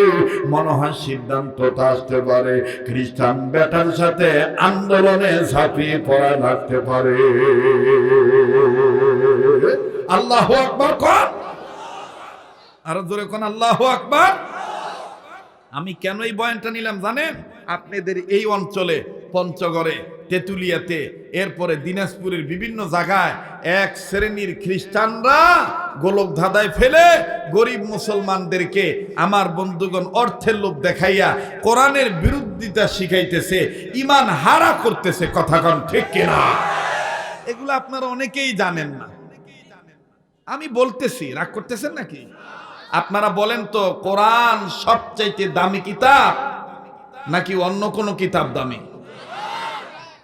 Speaker 1: মনে হয় সিদ্ধান্তটা আসতে পারে, খ্রিস্টান বেটার সাথে আন্দোলনে ঝাঁপিয়ে পড়া লাগতে পারে। আল্লাহু আকবার কোন, আরো জোরে কোন আল্লাহু আকবার। আমি কেন এই বয়ানটা নিলাম জানেন? আপনাদের এই অঞ্চলে পঞ্চগড়ে, তেতুলিয়াতে, এরপরে দিনাজপুরের বিভিন্ন জায়গায় এক শ্রেণীর খ্রিস্টানরা গোলক ধাঁধায় ফেলে গরিব মুসলমানদেরকে আমার বন্ধুগণ অর্থের লোভ দেখাইয়া কোরআনের বিরোধিতা শিখাইতেছে, ঈমান হারা করতেছে। কথা কন ঠিক কিনা? এগুলো আপনারা অনেকেই জানেন না। আমি বলতেছি, রাগ করতেছেন নাকি? আপনারা বলেন তো, কোরআন সবচাইতে দামি কিতাব নাকি অন্য কোন কিতাব দামি?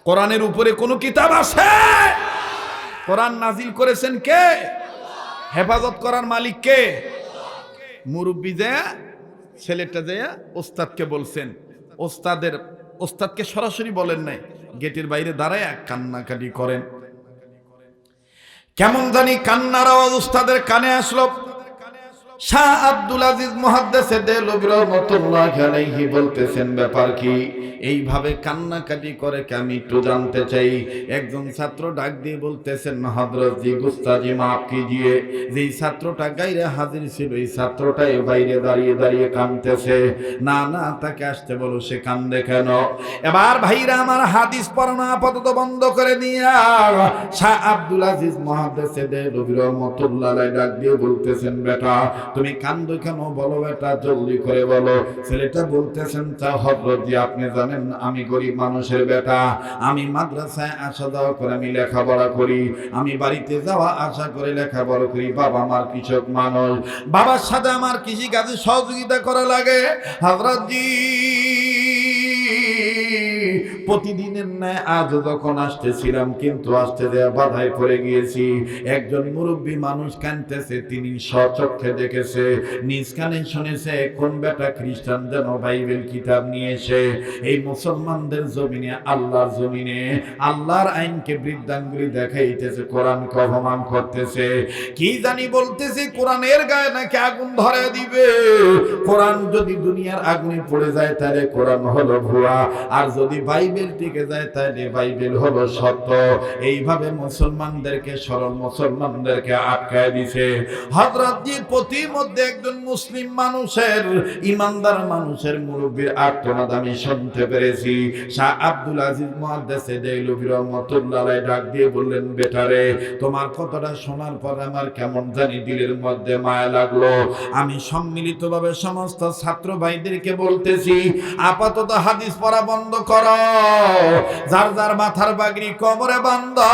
Speaker 1: কোরআনের উপরে কোন কিতাব আছে? কোরআন নাজিল করেছেন কে? হেফাজত করার মালিক কে? মুরব্বি যায় ছেলেটা যায় ওস্তাদকে বলছেন। ওস্তাদকে সরাসরি বলেন নাই, গেটের বাইরে দাঁড়ায় কান্নাকাটি করেন। কেমন জানি কান্নার আওয়াজ ওস্তাদের কানে আসলো। শাহ আব্দুল আজিজ মুহাদ্দিস দেলবি রাহমাতুল্লাহি আলাইহি বলতেছেন, ব্যাপার কি? এইভাবে কান্নাকাটি করে কে আমি একটু জানতে চাই। একজন ছাত্র ডাক দিয়ে বলতেছেন, হযরত জি গুস্তাজি মাফ কিজিয়ে, যেই ছাত্রটা গায়রে হাজির ছিল এই ছাত্রটাই বাইরে দাঁড়িয়ে দাঁড়িয়ে কাঁদতেছে। না না, তাকে আসতে বলো, সে কান্দে কেন? এবার ভাইরা আমার হাদিস পড়ানো আপাতত বন্ধ করে দিয়া শাহ আব্দুল আজিজ মুহাদ্দিস দেলবি রাহমাতুল্লাহি আলাইহি ডাক দিয়ে বলতেছেন, বেটা তুমি কান্দো কেন? বলো বেটা, জলদি করে বলো। ছেলেটা বলতেছেন, তা হযরত জি আপনি জানেন আমি গরিব মানুষের বেটা, আমি মাদ্রাসায় আসা যাওয়া করে আমি লেখাপড়া করি, আমি বাড়িতে যাওয়া আসা করে লেখাপড়া করি। বাবা আমার কৃষক মানুষ, বাবার সাথে আমার কৃষি কাজে সহযোগিতা করা লাগে। হযরত জি প্রতিদিনের ন্যায় আজ যখন আসতেছিলাম, কিন্তু আসতে দেয়া বাধায় পড়ে গিয়েছি। একজন মুরব্বী মানুষ কাঁদতেছে, তিনি স্বচক্ষে দেখেছে, নিজ কানে শুনেছে কোন বেটা খ্রিস্টান যেন বাইবেল কিতাব নিয়ে এসে এই মুসলমানদের জমিনে, আল্লাহর জমিনে আল্লাহর আইনকে বৃদ্ধাঙ্গুলি দেখাইতেছে, কোরআনকে অপমান করতেছে। কি জানি বলতেছে কোরআনের গায়ে নাকি আগুন ধরে দিবে। কোরআন যদি দুনিয়ার আগুনে পড়ে যায় তাহলে কোরআন হলো ভুয়া, আর যদি বাইবেল টিকে যায় তাহলে বাইবেল হলো সত্য। এইভাবে মুসলমানদেরকে, সরল মুসলমানদেরকে আটকায় দিছে। হযরতজি প্রতিমধ্যে একজন মুসলিম মানুষের, ইমানদার মানুষের মুরব্বির আর্তনাদ আমি শুনতে পেরেছি। শাহ আব্দুল আজিজ মুহাদ্দিসে দেহলভী রাহমাতুল্লাহ আলাইহি ডাক দিয়ে বললেন, বেটারে, তোমার কথাটা শোনার পর আমার কেমন জানি দিলের মধ্যে মায়া লাগলো। আমি সম্মিলিতভাবে সমস্ত ছাত্র ভাইদেরকে বলতেছি, আপাতত হাদিস পড়া বন্ধ করো, যার যার মাথার পাগড়ি কোমরে বাঁধো,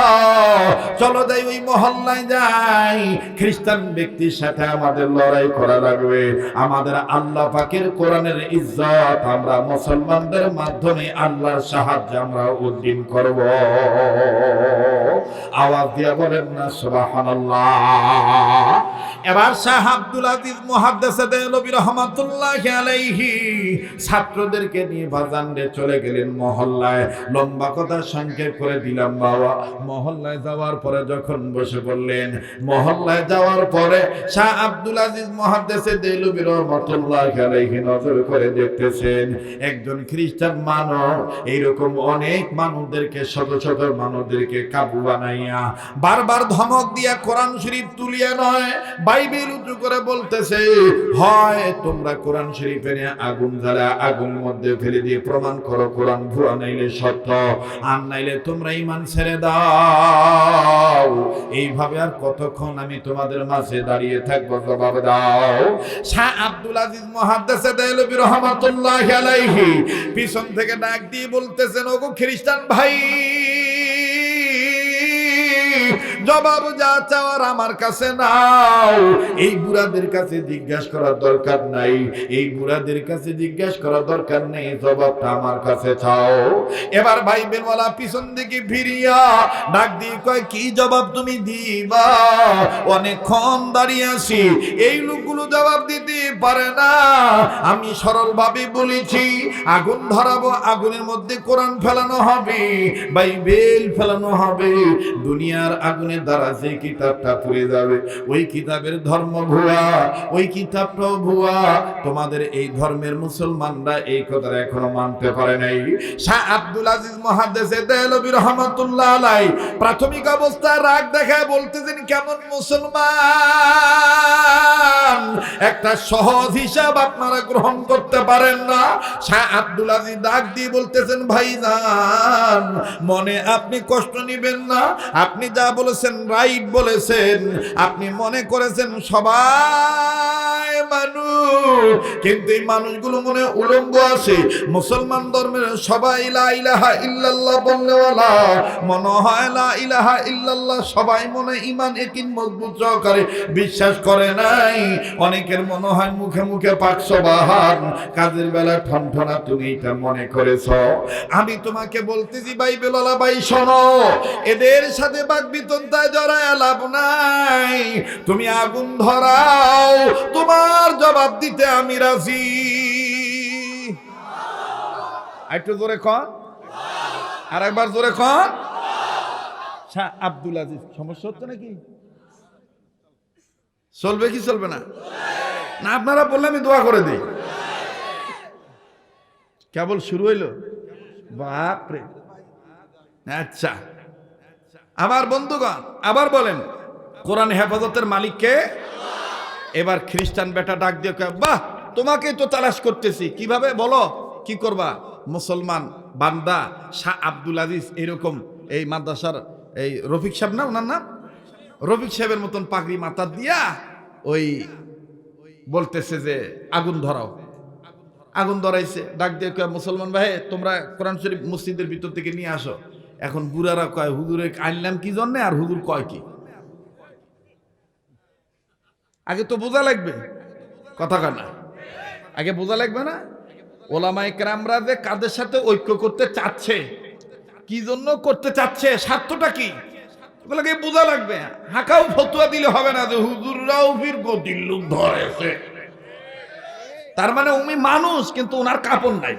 Speaker 1: চলো যাই ওই মহল্লায় যাই। খ্রিস্টান ব্যক্তির সাথে আমাদের লড়াই করা লাগবে। আমাদের আল্লাহ পাকের কোরআনের ইজ্জত আমরা মুসলমানদের মাধ্যমে আল্লাহর সাহায্যে আমরা উদ্দিন করব। আওয়াজ দিয়ে বলেন না সুবহানাল্লাহ। এবার শাহ আব্দুল আজিজ মুহাদ্দিস দেহলভী রাহমাতুল্লাহি আলাইহি ছাত্রদেরকে নিয়ে বাজারে চলে গেলেন মহল্লায়। লম্বা কথা সংক্ষেপ করে দিলাম বাবা। মহল্লায় যাওয়ার পরে যখন বসে বললেন, মহল্লায় যাওয়ার পরে শাহ আব্দুল আজিজ মুহাদ্দিস দেহলভী রাহমাতুল্লাহি আলাইহি নজর করে দেখতেছেন একজন খ্রিস্টান মানুষ এইরকম অনেক মানুষদেরকে, শত শত মানুষদেরকে কাবু বানাইয়া বারবার ধমক দিয়া কোরআন শরীফ তুলিয়া নয় বাইবেল উঁচু করে বলতেছে, হয় তোমরা কোরআন শরীফে নিয়ে আগুন জ্বালা আগুনের মধ্যে ফেলে দিয়ে প্রমাণ করো কোরআন ভুয়া, নাইলে সত্য, আর নাইলে তোমরা ঈমান ছেড়ে দাও। এইভাবে আর কতক্ষণ আমি তোমাদের মাঝে দাঁড়িয়ে থাকবো, জবাব দাও। শাহ আব্দুল আজিজ মুহাদ্দিস দেহলভী রাহমাতুল্লাহি আলাইহি পিছন থেকে ডাক দিয়ে বলতেছেন, ওগো খ্রিস্টান ভাই, জবাব যা চাওয়ার আমার কাছে নাও। এই বুড়াদের কাছে জিজ্ঞাসা করার দরকার নাই, এই বুড়াদের কাছে জিজ্ঞাসা করার দরকার নেই, জবাবটা আমার কাছে চাও। এবার বাইবেলওয়ালা পিছন দিকে ফিরিয়া ডাক দিয়ে কয়, কি জবাব তুমি দিবা? অনেকক্ষণ দাঁড়িয়ে আছি, এই লোকগুলো জবাব দিতে পারে না। আমি সরল ভাবে বলেছি, আগুন ধরাবো, আগুনের মধ্যে কোরআন ফেলানো হবে, বাইবেল ফেলানো হবে। দুনিয়ার আগুনের দ্বারা যে কিতাবটা পুড়ে যাবে, ওই কিতাবের ধর্ম ভুয়া, ওই কিতাবটাও ভুয়া। তোমাদের এই ধর্মের মুসলমানরা এই কথা এখনো মানতে পারে নাই। শাহ আব্দুল আজিজ মুহাদ্দিস দেহলভী রাহমাতুল্লাহ আলাইহি প্রাথমিক অবস্থায় রাগ দেখায় বলতেছেন, কেমন মুসলমান, একটা সহজ হিসাব আপনারা গ্রহণ করতে পারেন না। শাহ আব্দুল আজিজ ডাক দিয়ে বলতেছেন, ভাইজান, মনে আপনি কষ্ট নেবেন না, আপনি যা বলেছেন রাইট বলেছেন। আপনি মনে করেছেন সবাই মানুষ, কিন্তু এই মানুষগুলো মনে উলঙ্গ আছে। মুসলমান ধর্মের সবাই লা ইলাহা ইল্লাল্লাহ বলনেওয়ালা, মনে হয় লা ইলাহা ইল্লাল্লাহ সবাই মনে ঈমান ইয়াকিন মজবুত সহকারে বিশ্বাস করে নাই। অনেকের মনে হয় মুখে মুখে পাক সুবহান, কাজের বেলা ঠনঠনা। তুমি এটা মনে করেছ। আমি তোমাকে বলতেছি বাইবেলওয়ালা ভাই, শোনো, এদের সাথে বাকবিতন্ডায় জড়ায় লাভ নাই। তুমি আগুন ধরাও, তোমার জবাব দিতে আমি রাজি। একটু জোরে কন, আর একবার জোরে কন। শাহ আব্দুল আজিজ, সমস্যা হচ্ছে নাকি? চলবে কি চলবে না? না আপনারা বললে আমি দোয়া করে দিই। কেবল শুরু হইলো, বাপরে। আচ্ছা, আমার বন্ধুগণ, আবার বলেন, কোরআন হেফাজতের মালিককে। এবার খ্রিস্টান বেটা ডাক দিয়ে, বাহ, তোমাকে তো তালাশ করতেছি, কিভাবে বলো, কি করবা? মুসলমান বান্দা শাহ আব্দুল আজিজ এরকম এই মাদ্রাসার এই রফিক সাহেব, না ওনার নাম, রফিক সাহেবের মতন পাগড়ি মাথা দিয়া ওই বলতেছে যে আগুন ধরাও। আগুন ধরাইছে, ডাক দিয়ে কয়, মুসলমান ভাই, তোমরা কোরআন শরীফ মসজিদের ভিতর থেকে নিয়ে আসো। এখন বুড়ারা কয়, হুজুরে আনলাম কি জন্যে, আর হুজুর কয় কি? আগে তো বোঝা লাগবে, কথা কানা, আগে বোঝা লাগবে না? ওলামায়ে কেরামরা যে কাদের সাথে ঐক্য করতে চাচ্ছে কি জন্য করতে চাচ্ছে, স্বার্থটা কি, ওগুলোকে বোঝা লাগবে। হাঁকাও ফতুয়া দিলে হবে না যে হুজুররাও ফির গদির লোক ধরেছে, তার মানে উনি মানুষ কিন্তু ওনার কাপড় নাই,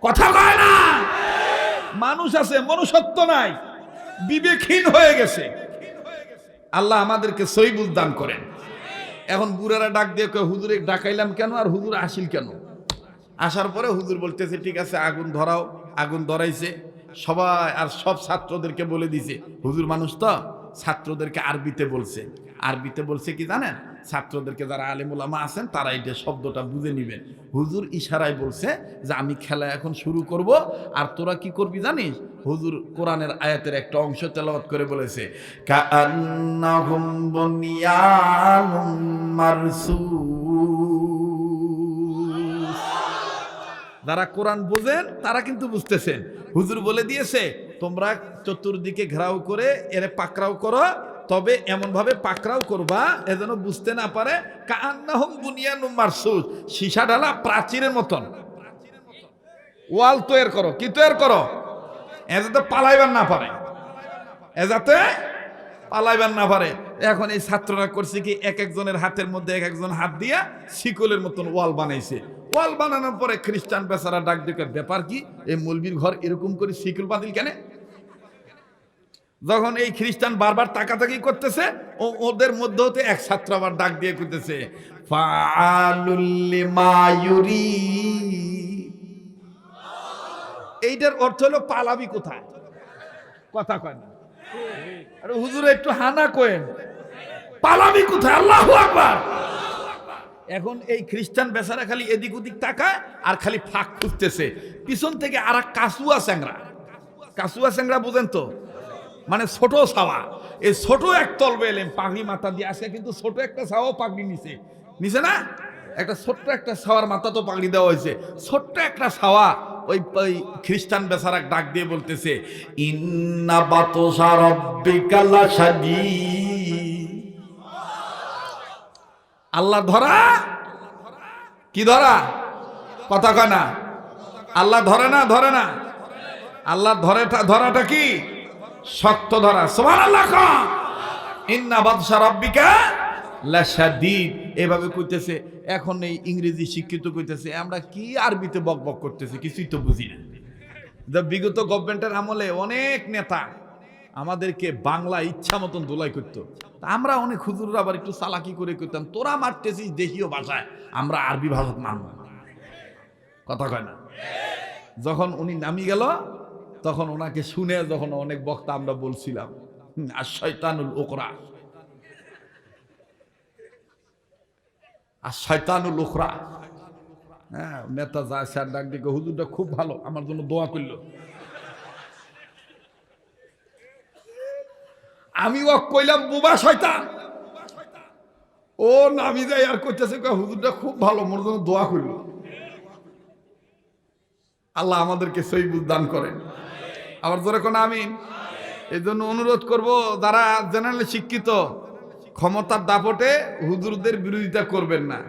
Speaker 1: কথা কয় না, মানুষ আছে মনুষ্যত্ব নাই, বিবেকহীন হয়ে গেছে। আল্লাহ আমাদেরকে সহি বুঝ দান করেন। এখন বুড়ারা ডাক দিয়ে কয় হুজুরে ডাকাইলাম কেন, আর হুজুর আসিল কেন? আসার পরে হুজুর বলতেছে ঠিক আছে আগুন ধরাও। আগুন ধরাইছে সবাই, আর সব ছাত্রদেরকে বলে দিছে, হুজুর মানুষ তো, ছাত্রদেরকে আরবিতে বলছে। আরবিতে বলছে কি জানেন, ছাত্রদেরকে যারা আলেম ওলামা আছেন তারা এটা শব্দটা বুঝে নিবেন। হুজুর ইশারায় বলছে যে আমি খেলা এখন শুরু করব, আর তোরা কি করবি জানিস? হুজুর কোরআনের আয়াতের একটা অংশ তেলাওয়াত করে বলেছে, কাআন্নাহুম বুনিয়ানুম মারসুস। যারা কোরআন বোঝেন তারা কিন্তু বুঝতেছেন। হুজুর বলে দিয়েছে তোমরা চতুর্দিকে ঘেরাও করে এর পাকড়াও করো, তবে এমন ভাবে পাকড়াও করবা এ যেন বুঝতে না পারে। কাআন্নাহুম বুনিয়ানুম মারসুস, সীসা ঢালা প্রাচীরের মতন ওয়াল তৈরি করো। কি তৈরি করো? এ যাতে পালাইবার না পারে, এ যাতে পালাইবার না পারে। এখন এই ছাত্ররা করছে কি, এক একজনের হাতের মধ্যে এক একজন হাত দিয়া শিকলের মতন ওয়াল বানাইছে। ওয়াল বানানোর পরে খ্রিস্টান বেচারা ডাক দিয়ে, ব্যাপার কি, এই মৌলবীর ঘর এরকম করে শিকল বাঁধিল কেন? যখন এই খ্রিস্টান বারবার তাকাতাকি করতেছে, ওদের মধ্যে হতে এক ছাত্র আবার ডাক দিয়ে করতেছে, ফাআলুল লিমা ইউরিদ। এইটার অর্থ হলো পালাবি কোথায়, কথা কয় না। আরে হুজুর একটু হানা কয়েন, পালাবি কোথায়? আল্লাহু আকবার। এখন এই খ্রিস্টান বেচারা খালি এদিক ওদিক তাকায় আর খালি ফাঁক খুঁজতেছে। পিছন থেকে আর এক কাসুয়া স্যাংরা, কাসুয়া স্যাংরা বুঝেন তো, মানে ছোট ছাওয়া। এই ছোট এক তলবে এলেন পাগড়ি মাথা দিয়ে আসে, কিন্তু ছোট একটা ছাওয়াও পাগড়ি নিছে, নিছে না? একটা ছোট্ট একটা ছাওয়ার মাথা তো পাগড়ি দেওয়া হয়েছে, ছোট্ট একটা ছাওয়া। ওই খ্রিস্টান বেচারা ডাক দিয়ে বলতেছে, ইন্না বাতশা রাব্বিকা লাশাদীদ। আল্লাহ ধরা কি ধরা, কথা কয় না। আল্লাহ ধরে না, ধরে না। আল্লাহ ধরাটা কি? শক্ত ধরা। সুবহানাল্লাহ। ইন্না বাতশা রাব্বিকা লাশাদীদ এভাবে কইতেছে। এখন এই ইংরেজি শিক্ষিত কইতেছে, আমরা কি আরবিতে বকবক করতেছি কিছুই তো বুঝি না। বিগত গভর্নমেন্টের আমলে অনেক নেতা আমাদেরকে বাংলা ইচ্ছা মতন দোলাই করতো, আমরা অনেক হুজুররা আবার একটু চালাকি করে করতাম, তোরা মারতেছিস দেশীয় ভাষায়, আমরা আরবি ভাষা মানব, কথা কয় না। যখন উনি নামি গেল তখন ওনাকে শুনে যখন অনেক বক্তা আমরা বলছিলাম, আর শয়তানুল উকরা, আর শয়তানুল উখরা। হ্যাঁ, নেতা যায় স্যার ডাক দিকে, হুজুরটা খুব ভালো, আমার জন্য দোয়া করলো। আমি ও কইলাম বুবা শয়তান, ও নামি যায় আর কইতেছে হুজুরটা খুব ভালো, মোর জন্য দোয়া করলো। আল্লাহ আমাদেরকে সহি বুঝ দান করেন। আবার জোরে কোন আমিন। এই জন্য অনুরোধ করব, যারা জেনারেলি শিক্ষিত, ক্ষমতার দাপটে হুজুরদের বিরোধিতা করবেন না।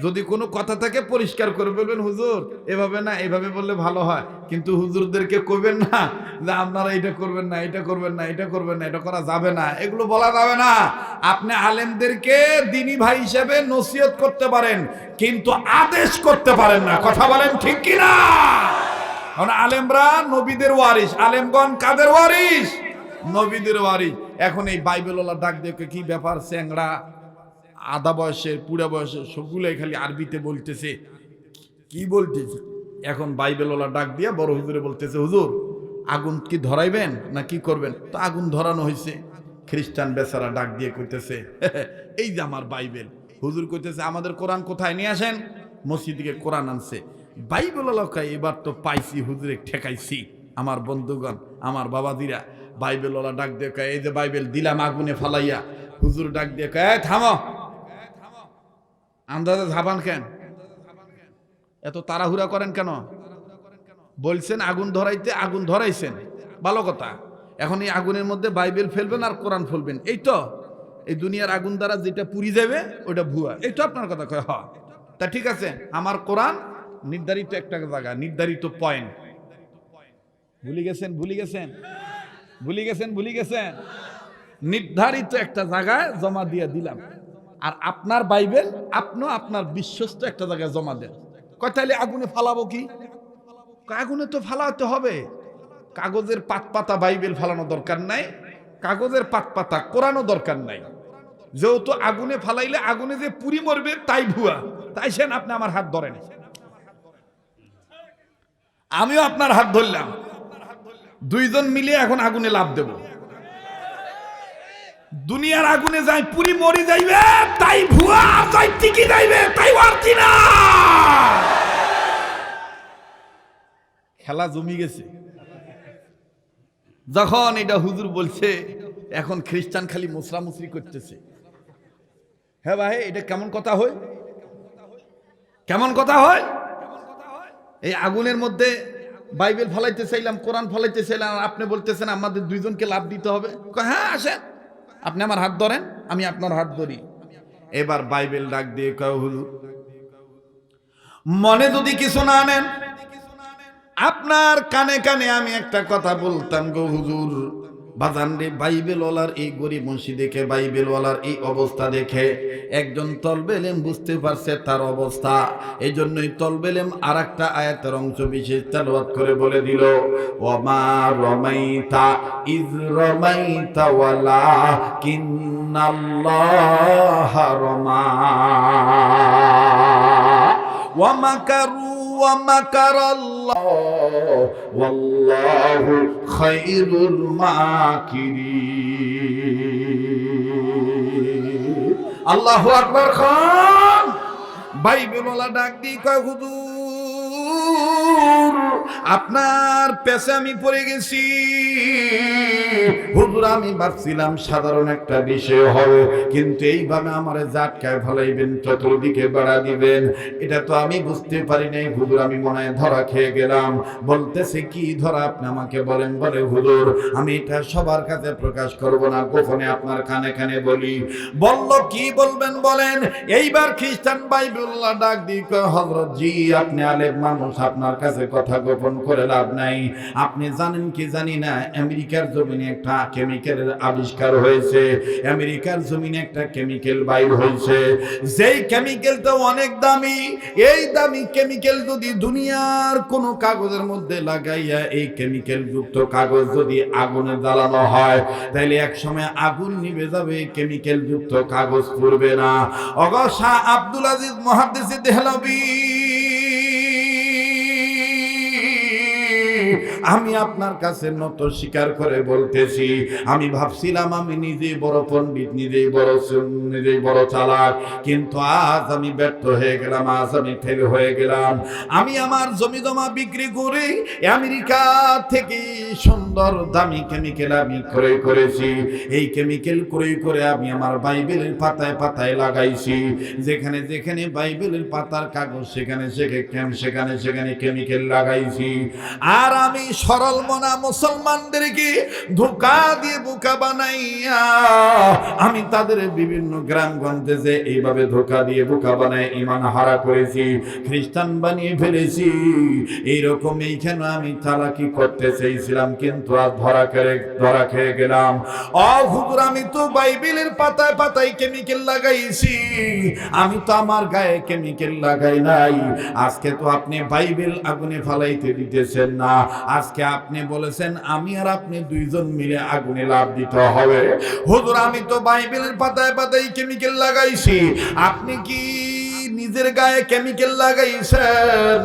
Speaker 1: যদি কোনো কথা থাকে পরিষ্কার করে বলবেন, হুজুর এভাবে না, এভাবে বললে ভালো হয়, কিন্তু হুজুরদেরকে কইবেন না যে আপনারা এটা করবেন না, এটা করবেন না, এটা করবেন না, এটা করা যাবে না, এগুলো বলা যাবে না। আপনি আলেমদেরকে দ্বীনী ভাই হিসেবে নসিহত করতে পারেন, কিন্তু আদেশ করতে পারেন না, কথা বলেন ঠিক কিনা? কারণ আলেমরা নবীদের ওয়ারিস। আলেমগণ কাদের ওয়ারিস? নবীদের ওয়ারিস। এখন এই বাইবেলওয়ালা ডাক দেখে, কি ব্যাপার, স্যাংরা আধা বয়সের পুরা বয়সের সবগুলোই খালি আরবিতে বলতেছে, কি বলতেছে? এখন বাইবেলওয়ালা ডাক দিয়া বড় হুজুরে বলতেছে, হুজুর আগুন কি ধরাইবেন না কি করবেন? তো আগুন ধরানো হয়েছে। খ্রিস্টান বেচারা ডাক দিয়ে কইতেছে, এই যে আমার বাইবেল। হুজুর কইতেছে, আমাদের কোরআন কোথায়, নিয়ে আসেন। মসজিদ থেকে কোরআন আনছে। বাইবেলওয়ালা কয়, এবার তো পাইছি, হুজুরে ঠেকাইছি। আমার বন্ধুগণ, আমার বাবাদিরা, বাইবেলওয়ালা ডাক দিয়ে কয়, এই যে বাইবেল দিলাম আগুনে ফালাইয়া। হুজুর ডাক দিয়ে কয়, থামো, আন্দাজে ঝাবান কেন, এত তাড়াহুড়া করেন কেন? বলছেন আগুন ধরাইতে, আগুন ধরাইছেন, ভালো কথা। এখন এই আগুনের মধ্যে বাইবেল ফেলবেন আর কোরআন ফেলবেন, এই তো এই দুনিয়ার আগুন দ্বারা যেটা পুড়ি যাবে ওটা ভুয়া, এই তো আপনার কথা কয়। হয় তা ঠিক আছে, আমার কোরআন নির্ধারিত একটা জায়গা, নির্ধারিত পয়েন্ট, ভুলে গেছেন। নির্ধারিত একটা জায়গায় জমা দিয়ে দিলাম, আর আপনার বাইবেল আপনিও আপনার বিশ্বস্ত একটা জায়গায় জমা দেন। কয় তাহলে আগুনে ফালাবো কি? আগুনে তো ফালাতে হবে। কাগজের পাতা বাইবেল ফালানো দরকার নাই, কাগজের পাতা কোরআনও দরকার নাই। যেহেতু আগুনে ফালাইলে আগুনে যে পুরি মরবে তাই ভুয়া, তাই সেন আপনি আমার হাত ধরেন, আমিও আপনার হাত ধরলাম, দুইজন মিলে এখন আগুনে লাভ দেব। দুনিয়ার আগুনে যাই পুরি মরি যাইবে তাই ভুয়া, যাই টিকি যাইবে তাই অরিজিনাল। খেলা জমি গেছে। যখন এটা হুজুর বলছে, এখন খ্রিস্টান খালি মুসরামুসরি করতেছে। হ্যাঁ ভাই, এটা কেমন কথা হয়? এই আগুনের মধ্যে বাইবেল ফলাইতে চাইলাম, কোরআন ফলাইতে চাইলাম, আর আপনি বলতেছেন আমাদের দুইজনকে লাভ দিতে হবে। হ্যাঁ আসেন, আপনি আমার হাত ধরেন, আমি আপনার হাত ধরি। এবার বাইবেল ডাক দিয়ে কয়, হুজুর মনে যদি কিছু না নেন, আপনার কানে কানে আমি একটা কথা বলতাম গো হুজুর। বাজান রে, বাইবেল ওয়ালার এই গরিব মুন্সি দেখে, বাইবেল ওয়ালার এই অবস্থা দেখে একজন তলবেলেম বুঝতে পারছে তার অবস্থা। এই জন্যই তলবেলেম আর একটা আয়াতের অংশ বিশেষ তেলাওয়াত করে বলে দিল, ওমা রমাইতা ইজ রমাইতা ওয়ালাকিন্নাল্লাহা রমা ওয়া মাকারু ওয়ামাকারাল্লাহ ওয়াল্লাহু খায়রুল মাকিরিন। আল্লাহু আকবার। খান বাইবেল ওয়ালা ডাক দিয়ে কয়, হুজুর আপনার পেছে আমি পড়ে গেছি। হুজুর আমি ভাবছিলাম সাধারণ একটা বিষয় হবে, কিন্তু এইভাবে আমারে জাটকায় ফলাইবেন, চতুর্দিকে বাড়া দিবেন, এটা তো আমি বুঝতে পারি নাই। হুজুর আমি মনে হয় ধরা খেয়ে গেলাম। বলতেছে কি ধরা, আপনি আমাকে বলেন। বলে হুজুর আমি এটা সবার কাছে প্রকাশ করব না, গোপনে আপনার কানে কানে বলি। বলল কি বলবেন বলেন। এইবার খ্রিস্টান বাইবেলুল্লাহ ডাক দিয়ে কয়, হযরত জি আপনি আলেম মানুষ, আপনার কাছে কথা গোপন করে লাভ নাই। আপনি জানেন কি জানি না, আমেরিকার জমিনে একটা কেমিক্যালের আবিষ্কার হয়েছে। আমেরিকার জমিনে একটা কেমিক্যাল বাইর হয়েছে, যেই কেমিক্যালটা অনেক দামি। এই দামি কেমিক্যাল যদি দুনিয়ার কোনো কাগজের মধ্যে লাগাইয়া, এই কেমিক্যাল যুক্ত কাগজ যদি আগুনে জ্বালানো হয়, তাহলে এক সময় আগুন নিভে যাবে, কেমিক্যাল যুক্ত কাগজ পুড়বে না। ওগো শাহ আব্দুল আজিজ মুহাদ্দিস দেহলভী, আমি আপনার কাছে নত স্বীকার করে বলতেছি, আমি ভাবছিলাম আমি নিজেই বড় পণ্ডিত, নিজেই বড় চালাক, কিন্তু আজ আমি ব্যর্থ হয়ে গেলাম, আজ আমি ফেল হয়ে গেলাম। আমি আমার জমি জমা বিক্রি করে আমেরিকা থেকে সুন্দর দামি কেমিক্যাল আমি ক্রয় করেছি। এই কেমিক্যাল ক্রয় করে আমি আমার বাইবেলের পাতায় পাতায় লাগাইছি। যেখানে যেখানে বাইবেলের পাতার কাগজ, সেখানে সেখানে কেমিক্যাল লাগাইছি। আর আমি সরল মনা মুসলমানদেরকে ধোঁকা দিয়ে বোকা বানাইয়া, আমি তাদের বিভিন্ন গ্রামগঞ্জে যে এইভাবে ধোঁকা দিয়ে বোকা বানায় ঈমান হারা করেছি, খ্রিস্টান বানিয়ে ফেলেছি। এইরকম এইখানে আমি চালাকি করতে চাইছিলাম, কিন্তু আজ ধরা খেয়ে গেলাম। হুজুর আমি তো বাইবেলের পাতায় পাতায় কেমিক্যাল লাগাইছি, আমি তো আমার গায়ে কেমিক্যাল লাগাই নাই। আজকে তো আপনি বাইবেল আগুনে ফালাইতে দিতেছেন না, আজকে আপনি বলেছেন আমি আর আপনি দুইজন মিলে আগুনে লাভ দিতে হবে। হুজুর আমি তো বাইবেলের পাতায় পাতায় কেমিক্যাল লাগাইছি, আপনি কি নিজের গায়ে কেমিক্যাল লাগাইছেন?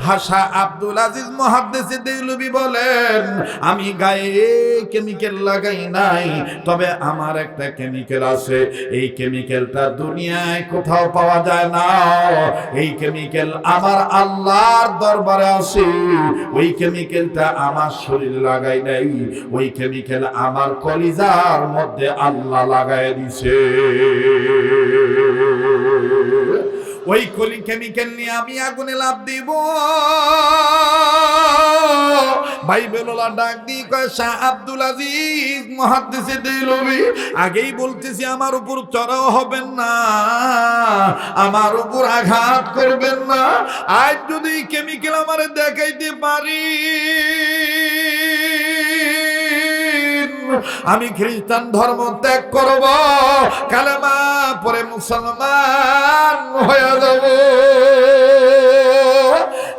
Speaker 1: হাসা আব্দুল আজিজ মুহাদ্দিস দেহলভী বলেন, আমি গায়ে কেমিক্যাল লাগাই নাই, তবে আমার একটা কেমিক্যাল আছে। এই কেমিক্যালটা দুনিয়ায় কোথাও পাওয়া যায় না। এই কেমিক্যাল আমার আল্লাহর দরবারে আছে। ওই কেমিক্যালটা আমার শরীর লাগাই নাই, ওই কেমিক্যাল আমার কলিজার মধ্যে আল্লাহ লাগাই দিছে। ওই কেমিক্যাল নিয়ে আমি আগুনে লাফ দিব। বাইবেলওয়ালা ডাক দিয়ে কয়, শাহ আব্দুল আজিজ মুহাদ্দিসে দেলভি, আগেই বলতেছি আমার উপর চড়াও হবেন না, আমার উপর আঘাত করবেন না। আজ যদি কেমিক্যাল আমারে দেখাইতে পারি, আমি খ্রিস্টান ধর্ম ত্যাগ করব, কালেমা পরে মুসলমান হয়ে যাব।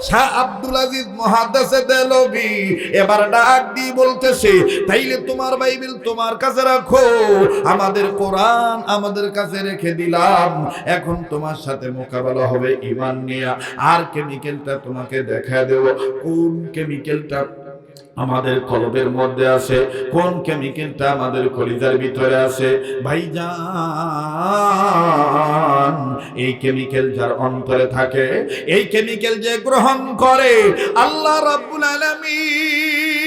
Speaker 1: শাহ আব্দুল আজিজ মুহাদ্দিসে দেলভি এবার ডাক দিয়ে বলতেছে, তাইলে তোমার বাইবেল তোমার কাছে রাখো, আমাদের কোরআন আমাদের কাছে রেখে দিলাম। এখন তোমার সাথে মোকাবেলা হবে ঈমান নিয়ে। আর কেমিক্যালটা তোমাকে দেখা দেব, কোন কেমিক্যালটা আমাদের কলবের মধ্যে আছে, কোন কেমিক্যালটা আমাদের কলিজার ভিতরে আছে। ভাইজান, এই কেমিক্যাল যার অন্তরে থাকে, এই কেমিক্যাল যে গ্রহণ করে, আল্লাহ রাব্বুল আলামিন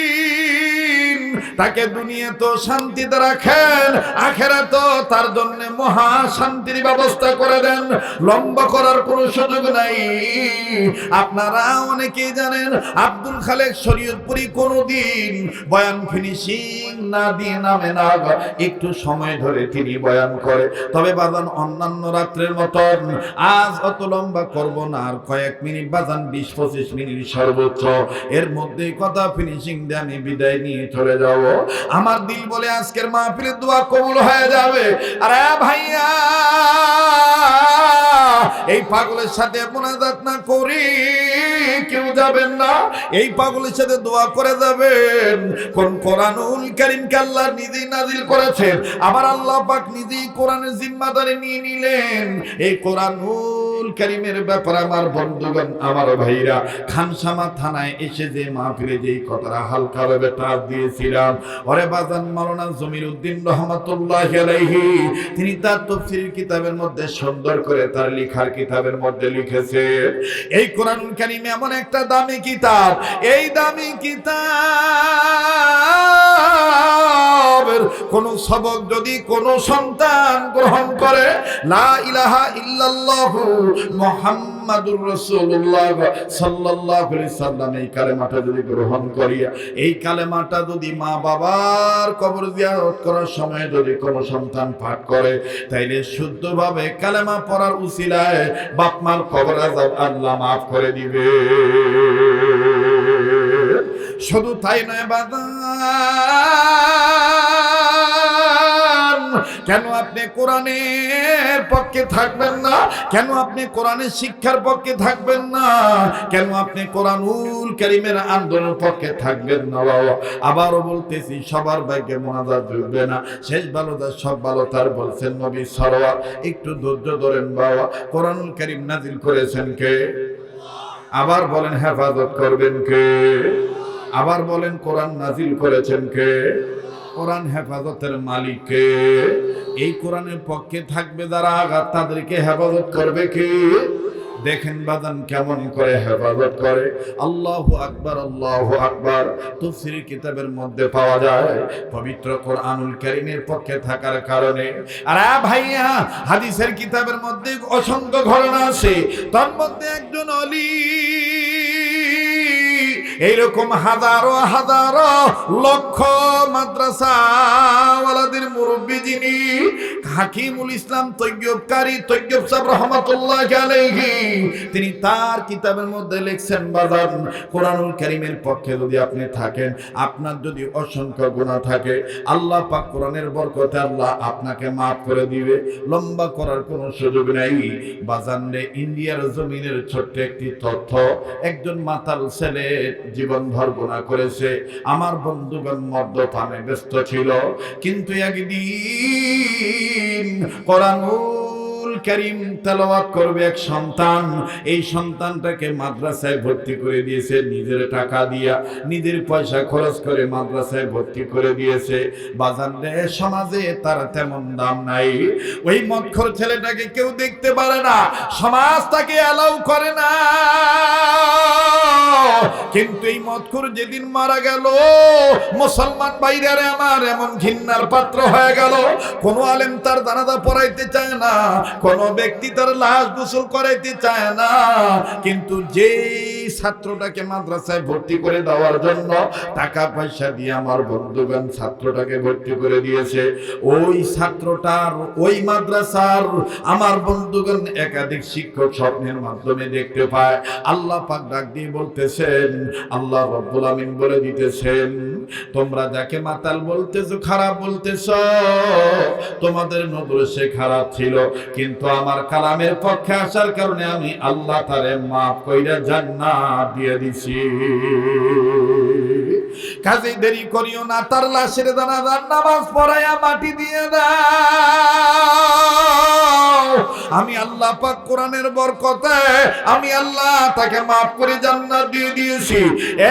Speaker 1: তাকে দুনিয়া তো শান্তিতে রাখেন, আখিরাত তার জন্য মহা শান্তির ব্যবস্থা করে দেন। লম্বা করার কোনো সুযোগ নাই। আপনারা অনেকেই জানেন, আব্দুল খালেক শরীয়তপুরী কোনদিন বয়ান ফিনিশিং না দিয়ে নামে না, একটু সময় ধরে তিনি বয়ান করে। তবে বাজান অন্যান্য রাত্রের মতন আজ অত লম্বা করব না, আর কয়েক মিনিট বাজান, 20-25 মিনিট সর্বোচ্চ, এর মধ্যে কথা ফিনিশিং দিয়ে আমি বিদায় নিয়ে চলে যাব। আমার দিল বলে আজকের মাহফিলের দোয়া কবুল হয়ে যাবে। আরে ভাইয়া, এই পাগলের সাথে মুনাজাত না করি কেউ যাবেন না। এই পাগলের সাথে দোয়া করে যাবেন। কোন কোরআনুল কারীমকে আল্লাহ নিজেই নাজিল করেছেন, আবার আল্লাহ পাক নিজেই কোরআনের জিম্মাদারি নিয়ে নিলেন। এই কোরআনুল কারীমের ব্যাপারে আমার বন্ধুগণ, আমার ভাইরা, খানসামা থানায় এসে যে মাহফিলে যেই কথাটা হালকাভাবে টাচ দিয়েছিলাম, ওরে বাজান মাওলানা জমিরউদ্দিন রহমাতুল্লাহি আলাইহি তিনি তার তাফসীরের কিতাবের মধ্যে সুন্দর করে তার লেখার কিতাবের মধ্যে লিখেছে, এই কোরআনুল কারীম এমন একটা দামি কিতাব, এই দামি কিতাবের কোন সবক যদি কোন সন্তান গ্রহণ করে, লা ইলাহা ইল্লাল্লাহু মুহাম্মাদুর রাসূলুল্লাহ সাল্লাল্লাহু আলাইহি সাল্লাম, এই কালেমাটা যদি গ্রহণ করিয়া, এই কালেমাটা যদি মা বাবার কবর জিয়ারত করার সময় যদি কোন সন্তান পাঠ করে, তাইলে শুদ্ধভাবে কালেমা পড়ার উসিলায় বাপ মার কবর আযাব আল্লাহ মাফ করে দিবে। শুধু তাই নয় বাজান, কেন আপনি কোরআনের পক্ষে থাকবেন না? কেন আপনি কোরআনের শিক্ষার পক্ষে থাকবেন না? কেন আপনি কোরআনুল কারীমের আন্দোলনের পক্ষে থাকবেন না? বাবা, আবারও বলতেছি, সবার ভাগ্যে মুনাজাত জুটবে না। শেষ ভালো তার সব ভালো তার, বলছেন নবী সাল্লাল্লাহু আলাইহি ওয়াসাল্লাম। একটু ধৈর্য ধরেন বাবা। কোরআনুল কারীম নাজিল করেছেন কে? আবার বলেন হেফাজত করবেন কে? আবার বলেন কোরআন নাজিল করেছেন কে? কোরআন হেফাজতের মালিক কে? এই কোরআনের পক্ষে থাকবে যারা, আঘাত তাদেরকে হেফাজত করবে কে? দেখেন বাদান কেমন করে হেফাজত করে। আল্লাহু আকবার, আল্লাহু আকবার তাফসীর কিতাবের মধ্যে পাওয়া যায়। পবিত্র কোরআনুল কারীমের পক্ষে থাকার কারণে। আরে ভাইয়া, হাদিসের কিতাবের মধ্যে অসংখ্য ঘটনা আছে, তার মধ্যে একজন ওলি, এইরকম হাজারো হাজারো লক্ষ মাদ্রাসা ওয়ালাদের মুরব্বি যিনি, হাকিমুল ইসলাম তৈয়বকারী তৈয়ব সাহেব রহমাতুল্লাহি আলাইহি, তিনি তার কিতাবের মধ্যে লিখছেন, বাজান কোরআনুল কারীমের পক্ষে যদি আপনি থাকেন, আপনার যদি অসংখ্য গুনাহ থাকে, আল্লাহ পাক কোরআনের বরকতে আল্লাহ আপনাকে মাফ করে দিবে। লম্বা করার কোনো সুযোগ নাই বাজান রে। ইন্ডিয়ার জমিনের ছোট্ট একটি তথ্য, একজন মাতাল ছেলে জীবনভর গুনাহ করেছে। আমার বন্ধুগণ মদ্যপানে ব্যস্ত ছিল, কিন্তু একদিন কোরআনুল কারীম তেলাওয়াত করবে এক সন্তান, এই সন্তানটাকে মাদ্রাসায় ভর্তি করে দিয়েছে নিজের টাকা দিয়া, নিজের পয়সা খরচ করে মাদ্রাসায় ভর্তি করে দিয়েছে। বাজারে সমাজে তার তেমন দাম নাই। ওই মদখোর ছেলেটাকে কেউ দেখতে পারে না, সমাজ তাকে অ্যালাউ করে না। কিন্তু এই মদখোর যেদিন মারা গেল, মুসলমান ভাইরা আমার এমন ঘৃণার পাত্র হয়ে গেল, কোন আলেম তার জানাজা পড়াইতে চায় না, কোন কোনো ব্যক্তি তার লাশ গোসল করাইতে চায় না, কিন্তু যেই ছাত্রটাকে মাদ্রাসায় ভর্তি করে দেওয়ার জন্য টাকা পয়সা দিয়ে আমার বন্ধুগণ ছাত্রটাকে ভর্তি করে দিয়েছে, ওই ছাত্রটার ওই মাদ্রাসার আমার বন্ধুগণ একাধিক শিক্ষক স্বপ্নের মাধ্যমে দেখতে পায়। আল্লাহ পাক ডাক দিয়ে বলতেছেন, আল্লাহ রাব্বুল আমিন বলে দিতেছেন, তোমরা যাকে মাতাল বলতেছো, খারাপ বলতেছো, তোমাদের নজরে সে খারাপ ছিল, কিন্তু আমার কালামের পক্ষে আসার কারণে আমি আল্লাহ তারে মাফ কইরা জান্নাত দিয়ে দিছি। কাজে দেরি করিও না, তার লাশের জানাজার নামাজ পড়াইয়া মাটি দিয়ে দাও। আমি আল্লাহ পাক কোরআনের বরকতে আমি আল্লাহ তাকে মাফ করে জান্নাত দিয়ে দিয়েছি।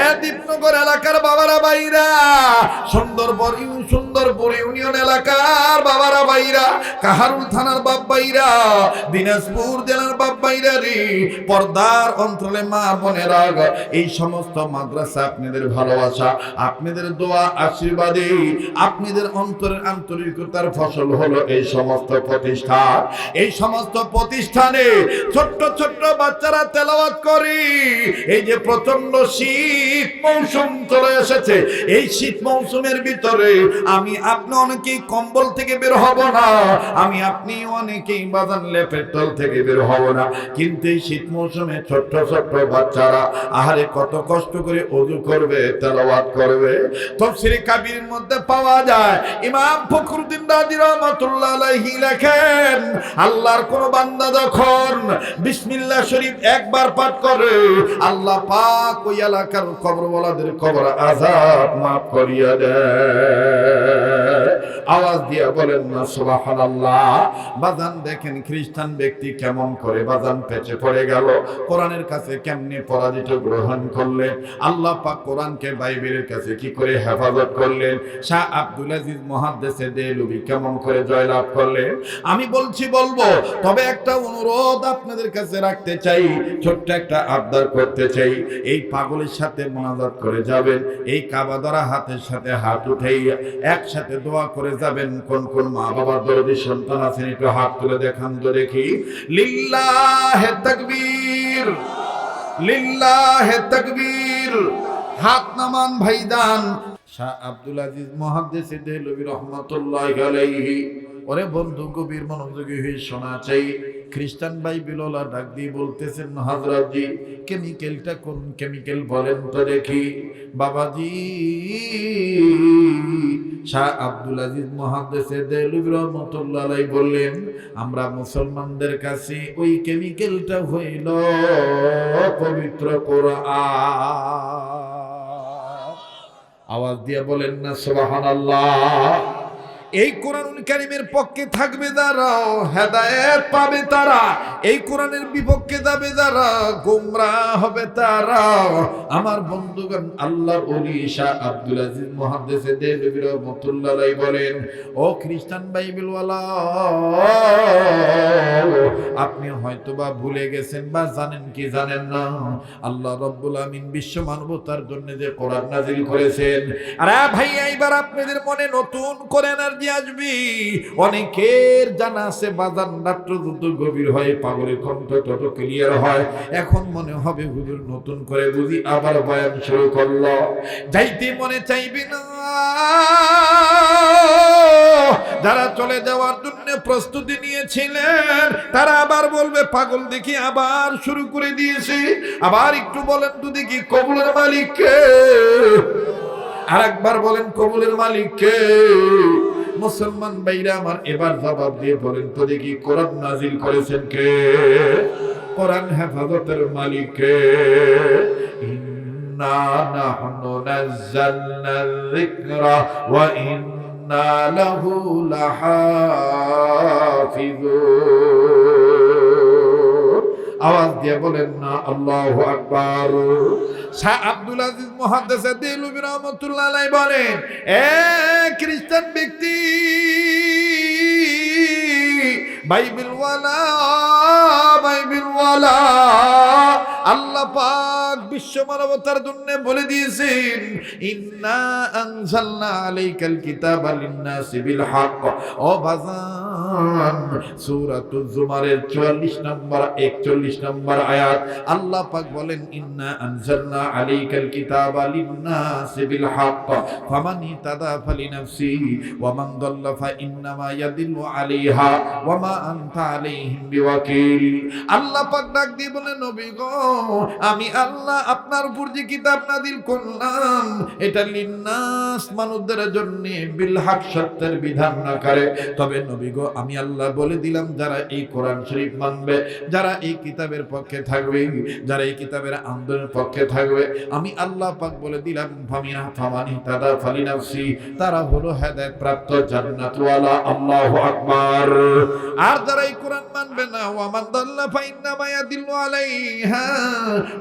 Speaker 1: এ দীপনগর এলাকার বাবারা ভাইরা, সুন্দরপুর ইউনিয়ন এলাকার বাবারা ভাইরা, কাহারুল থানার বাপ ভাইরা, দিনাজপুর জেলার বাপ ভাইরা রে, পর্দার অন্তরালে মা বোনেরা, এই সমস্ত মাদ্রাসা আপনাদের ভালোবাসা, আপনাদের দোয়া, আশীর্বাদে, আপনাদের অন্তরের আন্তরিকতার ফসল হলো এই সমস্ত প্রতিষ্ঠান। এই সমস্ত প্রতিষ্ঠানে ছোট্ট ছোট্ট বাচ্চারা তেলাওয়াত করে। এই যে প্রচন্ড শীত মৌসুম চলে এসেছে, এই শীত মৌসুমের ভিতরে আমি আপনি অনেকেই কম্বল থেকে বের হব না, আমি আপনি অনেকেই বাজান লেপের তল থেকে বের হব না, কিন্তু এই শীত মৌসুমে ছোট্ট ছোট্ট বাচ্চারা আহারে কত কষ্ট করে ওযু করবে, তেলাওয়াত করবে। তাফসীরে কাবীরের মধ্যে পাওয়া যায়, ইমাম ফখরুদ্দিন রাজি রাহমাতুল্লাহ আলাইহি লেখেন, আল্লাহর কোন বান্দা যখন বিসমিল্লাহ শরীফ একবার পাঠ করে, আল্লাহ পাক ওই এলাকার কবরওয়ালাদের কবর আযাব মাফ করিয়া দেয়। আওয়াজ দিয়া বলেন না সুবহানাল্লাহ। বাজান দেখেন খ্রিস্টান ব্যক্তি কেমন করে বাজান পেছে পড়ে গেল, কোরআনের কাছে কেমনে পরাজিত গ্রহণ করলেন, আল্লাহ পাক কোরআনকে বাইবেলের কাছে কি করে হেফাজত করলেন, শাহ আব্দুল আজিজ মুহাদ্দিসে দেহলভী কেমন করে জয়লাভ করলেন। আমি বলবো, তবে একটা অনুরোধ আপনাদের কাছে রাখতে চাই, ছোট্ট একটা আবদার করতে চাই, এই পাগলের সাথে মোনাজাত করে যাবেন, এই কাবা ধরা হাতের সাথে হাত উঠেই একসাথে দোয়া করে যাবেন। কোন কোন মা বাবার দরদি সন্তান আছেন একটু হাত তুলে দেখান তো দেখি। লিল্লাহে তাকবীর, লিল্লাহে তাকবীর। হাত নামান ভাইদান। শাহ আব্দুল আজিজ মুহাদ্দিসে দেহলভী রাহমাতুল্লাহি আলাইহি, ওরে বন্ধু গভীর মনোযোগী হয়ে শোনা চাই। খ্রিস্টান বাইবেলওয়ালা ডাক দিয়ে বলতেছেন, হযরত জি কেমিক্যালটা কোন কেমিক্যাল বলেন তো দেখি। বাবাজি শাহ আব্দুল আজিজ মুহাদ্দিসে দেহলভী রাহমাতুল্লাহি আলাইহি বললেন, আমরা মুসলমানদের কাছে ওই কেমিক্যালটা হইল পবিত্র কোরআন। আওয়াজ দিয়ে বলেন না সুবহানাল্লাহ। এই কোরআনুল কারীমের পক্ষে থাকবে যারা হেদায়েত পাবে তারা, এই কোরআনের বিপক্ষে যাবে যারা গোমরাহ হবে তারা। আমার বন্ধুগণ, আল্লাহর ওলি শাহ আব্দুল আজিজ মুহাদ্দিসে দেহলভী রাহমাতুল্লাহি আলাইহি বলেন, ও খ্রিস্টান বাইবেলওয়ালা, আপনি হয়তোবা ভুলে গেছেন বা জানেন কি জানেন না, আল্লাহ রাব্বুল আমিন বিশ্ব মানবতার জন্য যে কোরআন নাযিল করেছেন। আরে ভাই, এইবার আপনাদের মনে নতুন করে এনার্জি আসবি। অনেকের জানা আছে বাজান রাত্র যত গভীর হয় পাগলের কণ্ঠ তত ক্লিয়ার হয়। এখন মনে হবে হুজুর নতুন করে বুঝি আবার বয়ান শুরু করলো, যাইতে মনে চাইবে না। যারা চলে যাওয়ার জন্য প্রস্তুতি নিয়েছিলেন তারা আবার বলবে পাগল দেখি আবার শুরু করে দিয়েছে। আবার একটু বলেন তো দেখি কবুলের মালিক কে? আরেকবার বলেন কবুলের মালিক কে? মুসলমান ভাইরা আমার, এবার জবাব দিয়ে বলেন তো দেখি কোরআন নাযিল করেছেন কে? কোরআন হেফাজতের মালিক কে? ইন্না নাহনু নাযালনা যিকরা ওয়া ইন্না লাহু লাহাফিজুন। আওয়াজ দিয়ে বলেন না আল্লাহু আকবার। শাহ আব্দুল আজিজ মুহাদ্দিসে দেহলভী রাহমাতুল্লাহি আলাইহি বলেন, এ খ্রিস্টান ব্যক্তি, বাইবেলওয়ালা, আল্লাহ পাক বিশ্ব মানবতার জন্য বলে দিয়েছেন, ইন্না আনজালনা আলাইকাল কিতাবা লিন-নাসি বিল হক। ও বাজান, সূরাতুজ জুমারের 44 নম্বর 41 নম্বর আয়াত আল্লাহ পাক বলেন, ইন্না আনজালনা আলাইকাল কিতাবা লিন-নাসি বিল হক ফামান ইহতাদা ফালিনাফসি ওয়া মান দাল্লা ফাইন্নামা ইয়াদিল্লু আলাইহা ওয়া মা আনতা আলাইহিম বিওয়াকিল। আল্লাহ পাক ডাক দিয়ে বলেন, নবী গো, আমি আল্লাহ আপনার উপর যে কিতাব নাযিল করলাম এটা লিন্নাস মানুষদের জন্য বিল হক সত্যের বিধান না করে। তবে নবী গো, আমি আল্লাহ বলে দিলাম যারা এই কোরআন শরীফ মানবে, যারা এই কিতাবের পক্ষে থাকবে, যারা এই কিতাবের আন্দোলনের পক্ষে থাকবে, আমি আল্লাহ পাক বলে দিলাম ফামানি তাদা ফালিনাফসি, তারা হলো হেদায়েত প্রাপ্ত জান্নাতওয়ালা। আল্লাহু আকবার। আর যারা এই কোরআন মানবে না, ওয়া মান দাল্লা ফাইন্নামা ইয়াদিল্লু আলাইহা,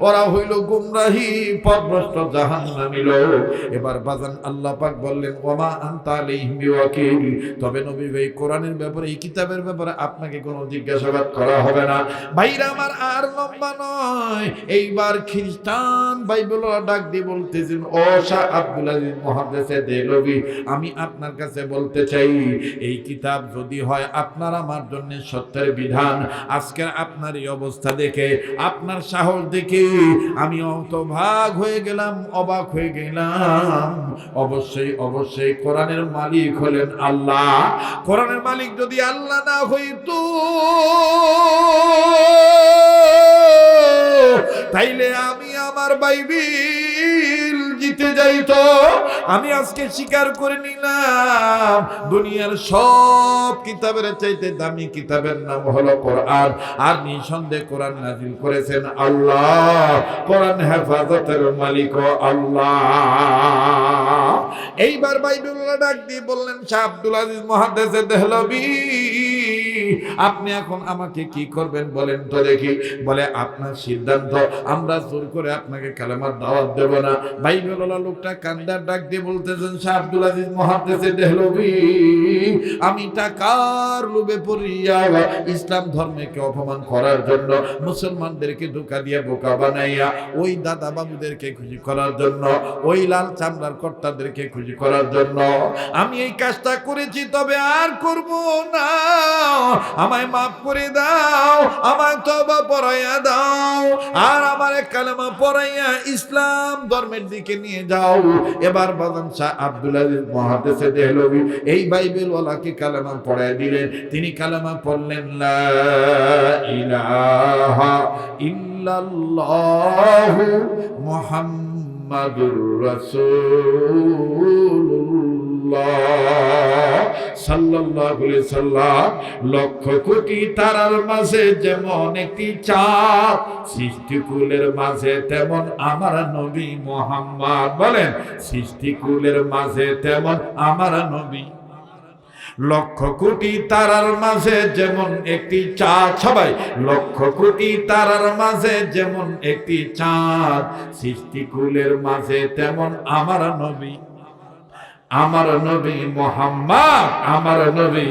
Speaker 1: ওরা হইল গুমরাহি পথভ্রষ্ট জাহান্নামী লোক। এবার বাজান আল্লাহ পাক বললেন, ওয়া মা আনতা আলাইহিম বিওয়াকিল। তবে নবী ভাই, কোরআনের ব্যাপারে, এই কিতাবের ব্যাপারে আপনাকে কোনো জিজ্ঞাসাবাদ করা হবে না। ভাইরা আমার, আর লম্বা নয়, এইবার খ্রিস্টান বাইবেল ডাক দিয়ে বলতেছেন, ও শাহ আব্দুল আজিজ মুহাদ্দিসে দেহলভী, আমি আপনার কাছে বলতে চাই, এই কিতাব যদি হয় আপনার আমার জন্য সত্যের বিধান, আজকের আপনার এই অবস্থা দেখে, আপনার সাহস দেখে আমি হতভাগ হয়ে গেলাম, অবাক হয়ে গেলাম। অবশ্যই অবশ্যই কোরআনের মালিক হলেন আল্লাহ। কোরআনের মালিক যদি আল্লাহ না হইতো, তাইলে আমি আমার বাইবেল জিতে যাইতো। আমি আজকে স্বীকার করে নিলাম, দুনিয়ার সব কিতাবের চাইতে দামি কিতাবের নাম হলো কোরআন। আর নিঃসন্দেহে কোরআন নাযিল করেছেন আল্লাহ। কোরআন হেফাজতের মালিক আল্লাহ। এইবার বাইবেলওয়ালা ডাক দিয়ে বললেন, শাহ আব্দুল আজিজ মুহাদ্দিসে দেহলভী, আপনি এখন আমাকে কি করবেন বলেন তো দেখি। বলে, আপনার সিদ্ধান্ত, আমরা জোর করে আপনাকে কালেমার দাওয়াত দেব না। বাইবেলওয়ালা লোকটা কান্দার ডাক দিয়ে বলতেছেন, শাহ আব্দুল আজিজ মুহাদ্দিসে দেহলভী, আমি টাকার লোভে পড়িয়া ইসলাম ধর্মকে অপমান করার জন্য, মুসলমানদেরকে ধোঁকা দিয়ে বোকা বানাইয়া, ওই দাদা বাবুদেরকে খুশি করার জন্য, ওই লাল চামড়ার কর্তাদেরকে খুশি করার জন্য আমি এই কাজটা করেছি। তবে আর করব না। আমায় মাফ করে দাও, আমায় তওবা পড়াইয়া দাও, আর আমার কালেমা পড়াইয়া ইসলাম ধর্মের দিকে নিয়ে যাও। এবার বাজান শাহ আব্দুল আজিজ মুহাদ্দিসে দেহলভী এই বাইবেলওয়ালাকে কালেমা পড়াইয়া দিলেন। তিনি কালেমা পড়লেন, লা ইলাহা ইল্লাল্লাহু মুহাম্মাদুর রাসূলুল্লাহ সাল্লাল্লাহু আলাইহি সাল্লাম। লক্ষ কোটি তারার মাঝে যেমন একটি চাঁদ, সৃষ্টিকুলের মাঝে তেমন আমার নবী মুহাম্মদ। বলেন, সৃষ্টিকুলের মাঝে তেমন আমার নবী। লক্ষ কোটি তারার মাঝে যেমন একটি চাঁদ, সবাই, লক্ষ কোটি তারার মাঝে যেমন একটি চাঁদ, সৃষ্টিকুলের মাঝে তেমন আমার নবী, আমার নবী মুহাম্মদ, আমার নবী।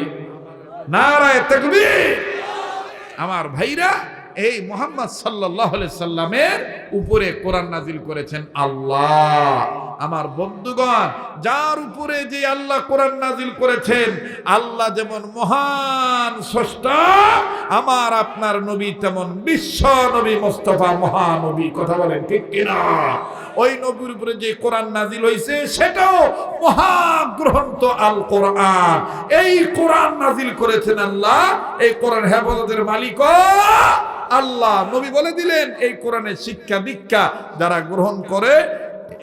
Speaker 1: নারায়ে তাকবীর। আমার ভাইরা, এই মুহাম্মদ সাল্লাল্লাহু আলাইহি সাল্লামের উপরে কোরআন নাযিল করেছেন আল্লাহ। আমার বন্ধুগণ, যার উপরে যে আল্লাহ কোরআন নাযিল করেছেন, আল্লাহ যেমন মহান স্রষ্টা, আমার আপনার নবী তেমন বিশ্ব নবী মুস্তাফা মহানবী। কথা বলেন ঠিক কিনা? ওই নবীর উপরে যে কোরআন নাযিল হয়েছে সেটাও মহাগ্রন্থ আল কোরআন। এই কোরআন নাযিল করেছেন আল্লাহ। এই কোরআন হেফাজতের মালিক আল্লাহ। নবী বলে দিলেন, এই কোরআনের শিক্ষা দীক্ষা যারা গ্রহণ করে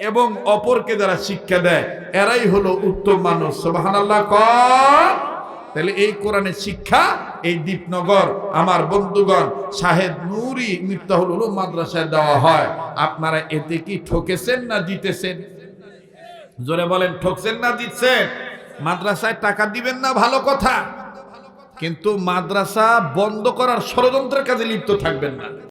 Speaker 1: এবং অপরকে যারা শিক্ষা দেয়, এরাই হলো উত্তম মানুষ। সুবহানাল্লাহ কর। তাহলে এই কোরআনের শিক্ষা এই দীপনগর আমার বন্ধুগণ শাহেদ নূরি মিফতাহুল উলুম মাদ্রাসায় দেওয়া হয়। আপনারা এতে কি ঠকেছেন না জিতেছেন? জোরে বলেন, ঠকছেন না জিতছেন? মাদ্রাসায় টাকা দিবেন না, ভালো কথা, কিন্তু মাদ্রাসা বন্ধ করার ষড়যন্ত্রের কাজে লিপ্ত থাকবেন না।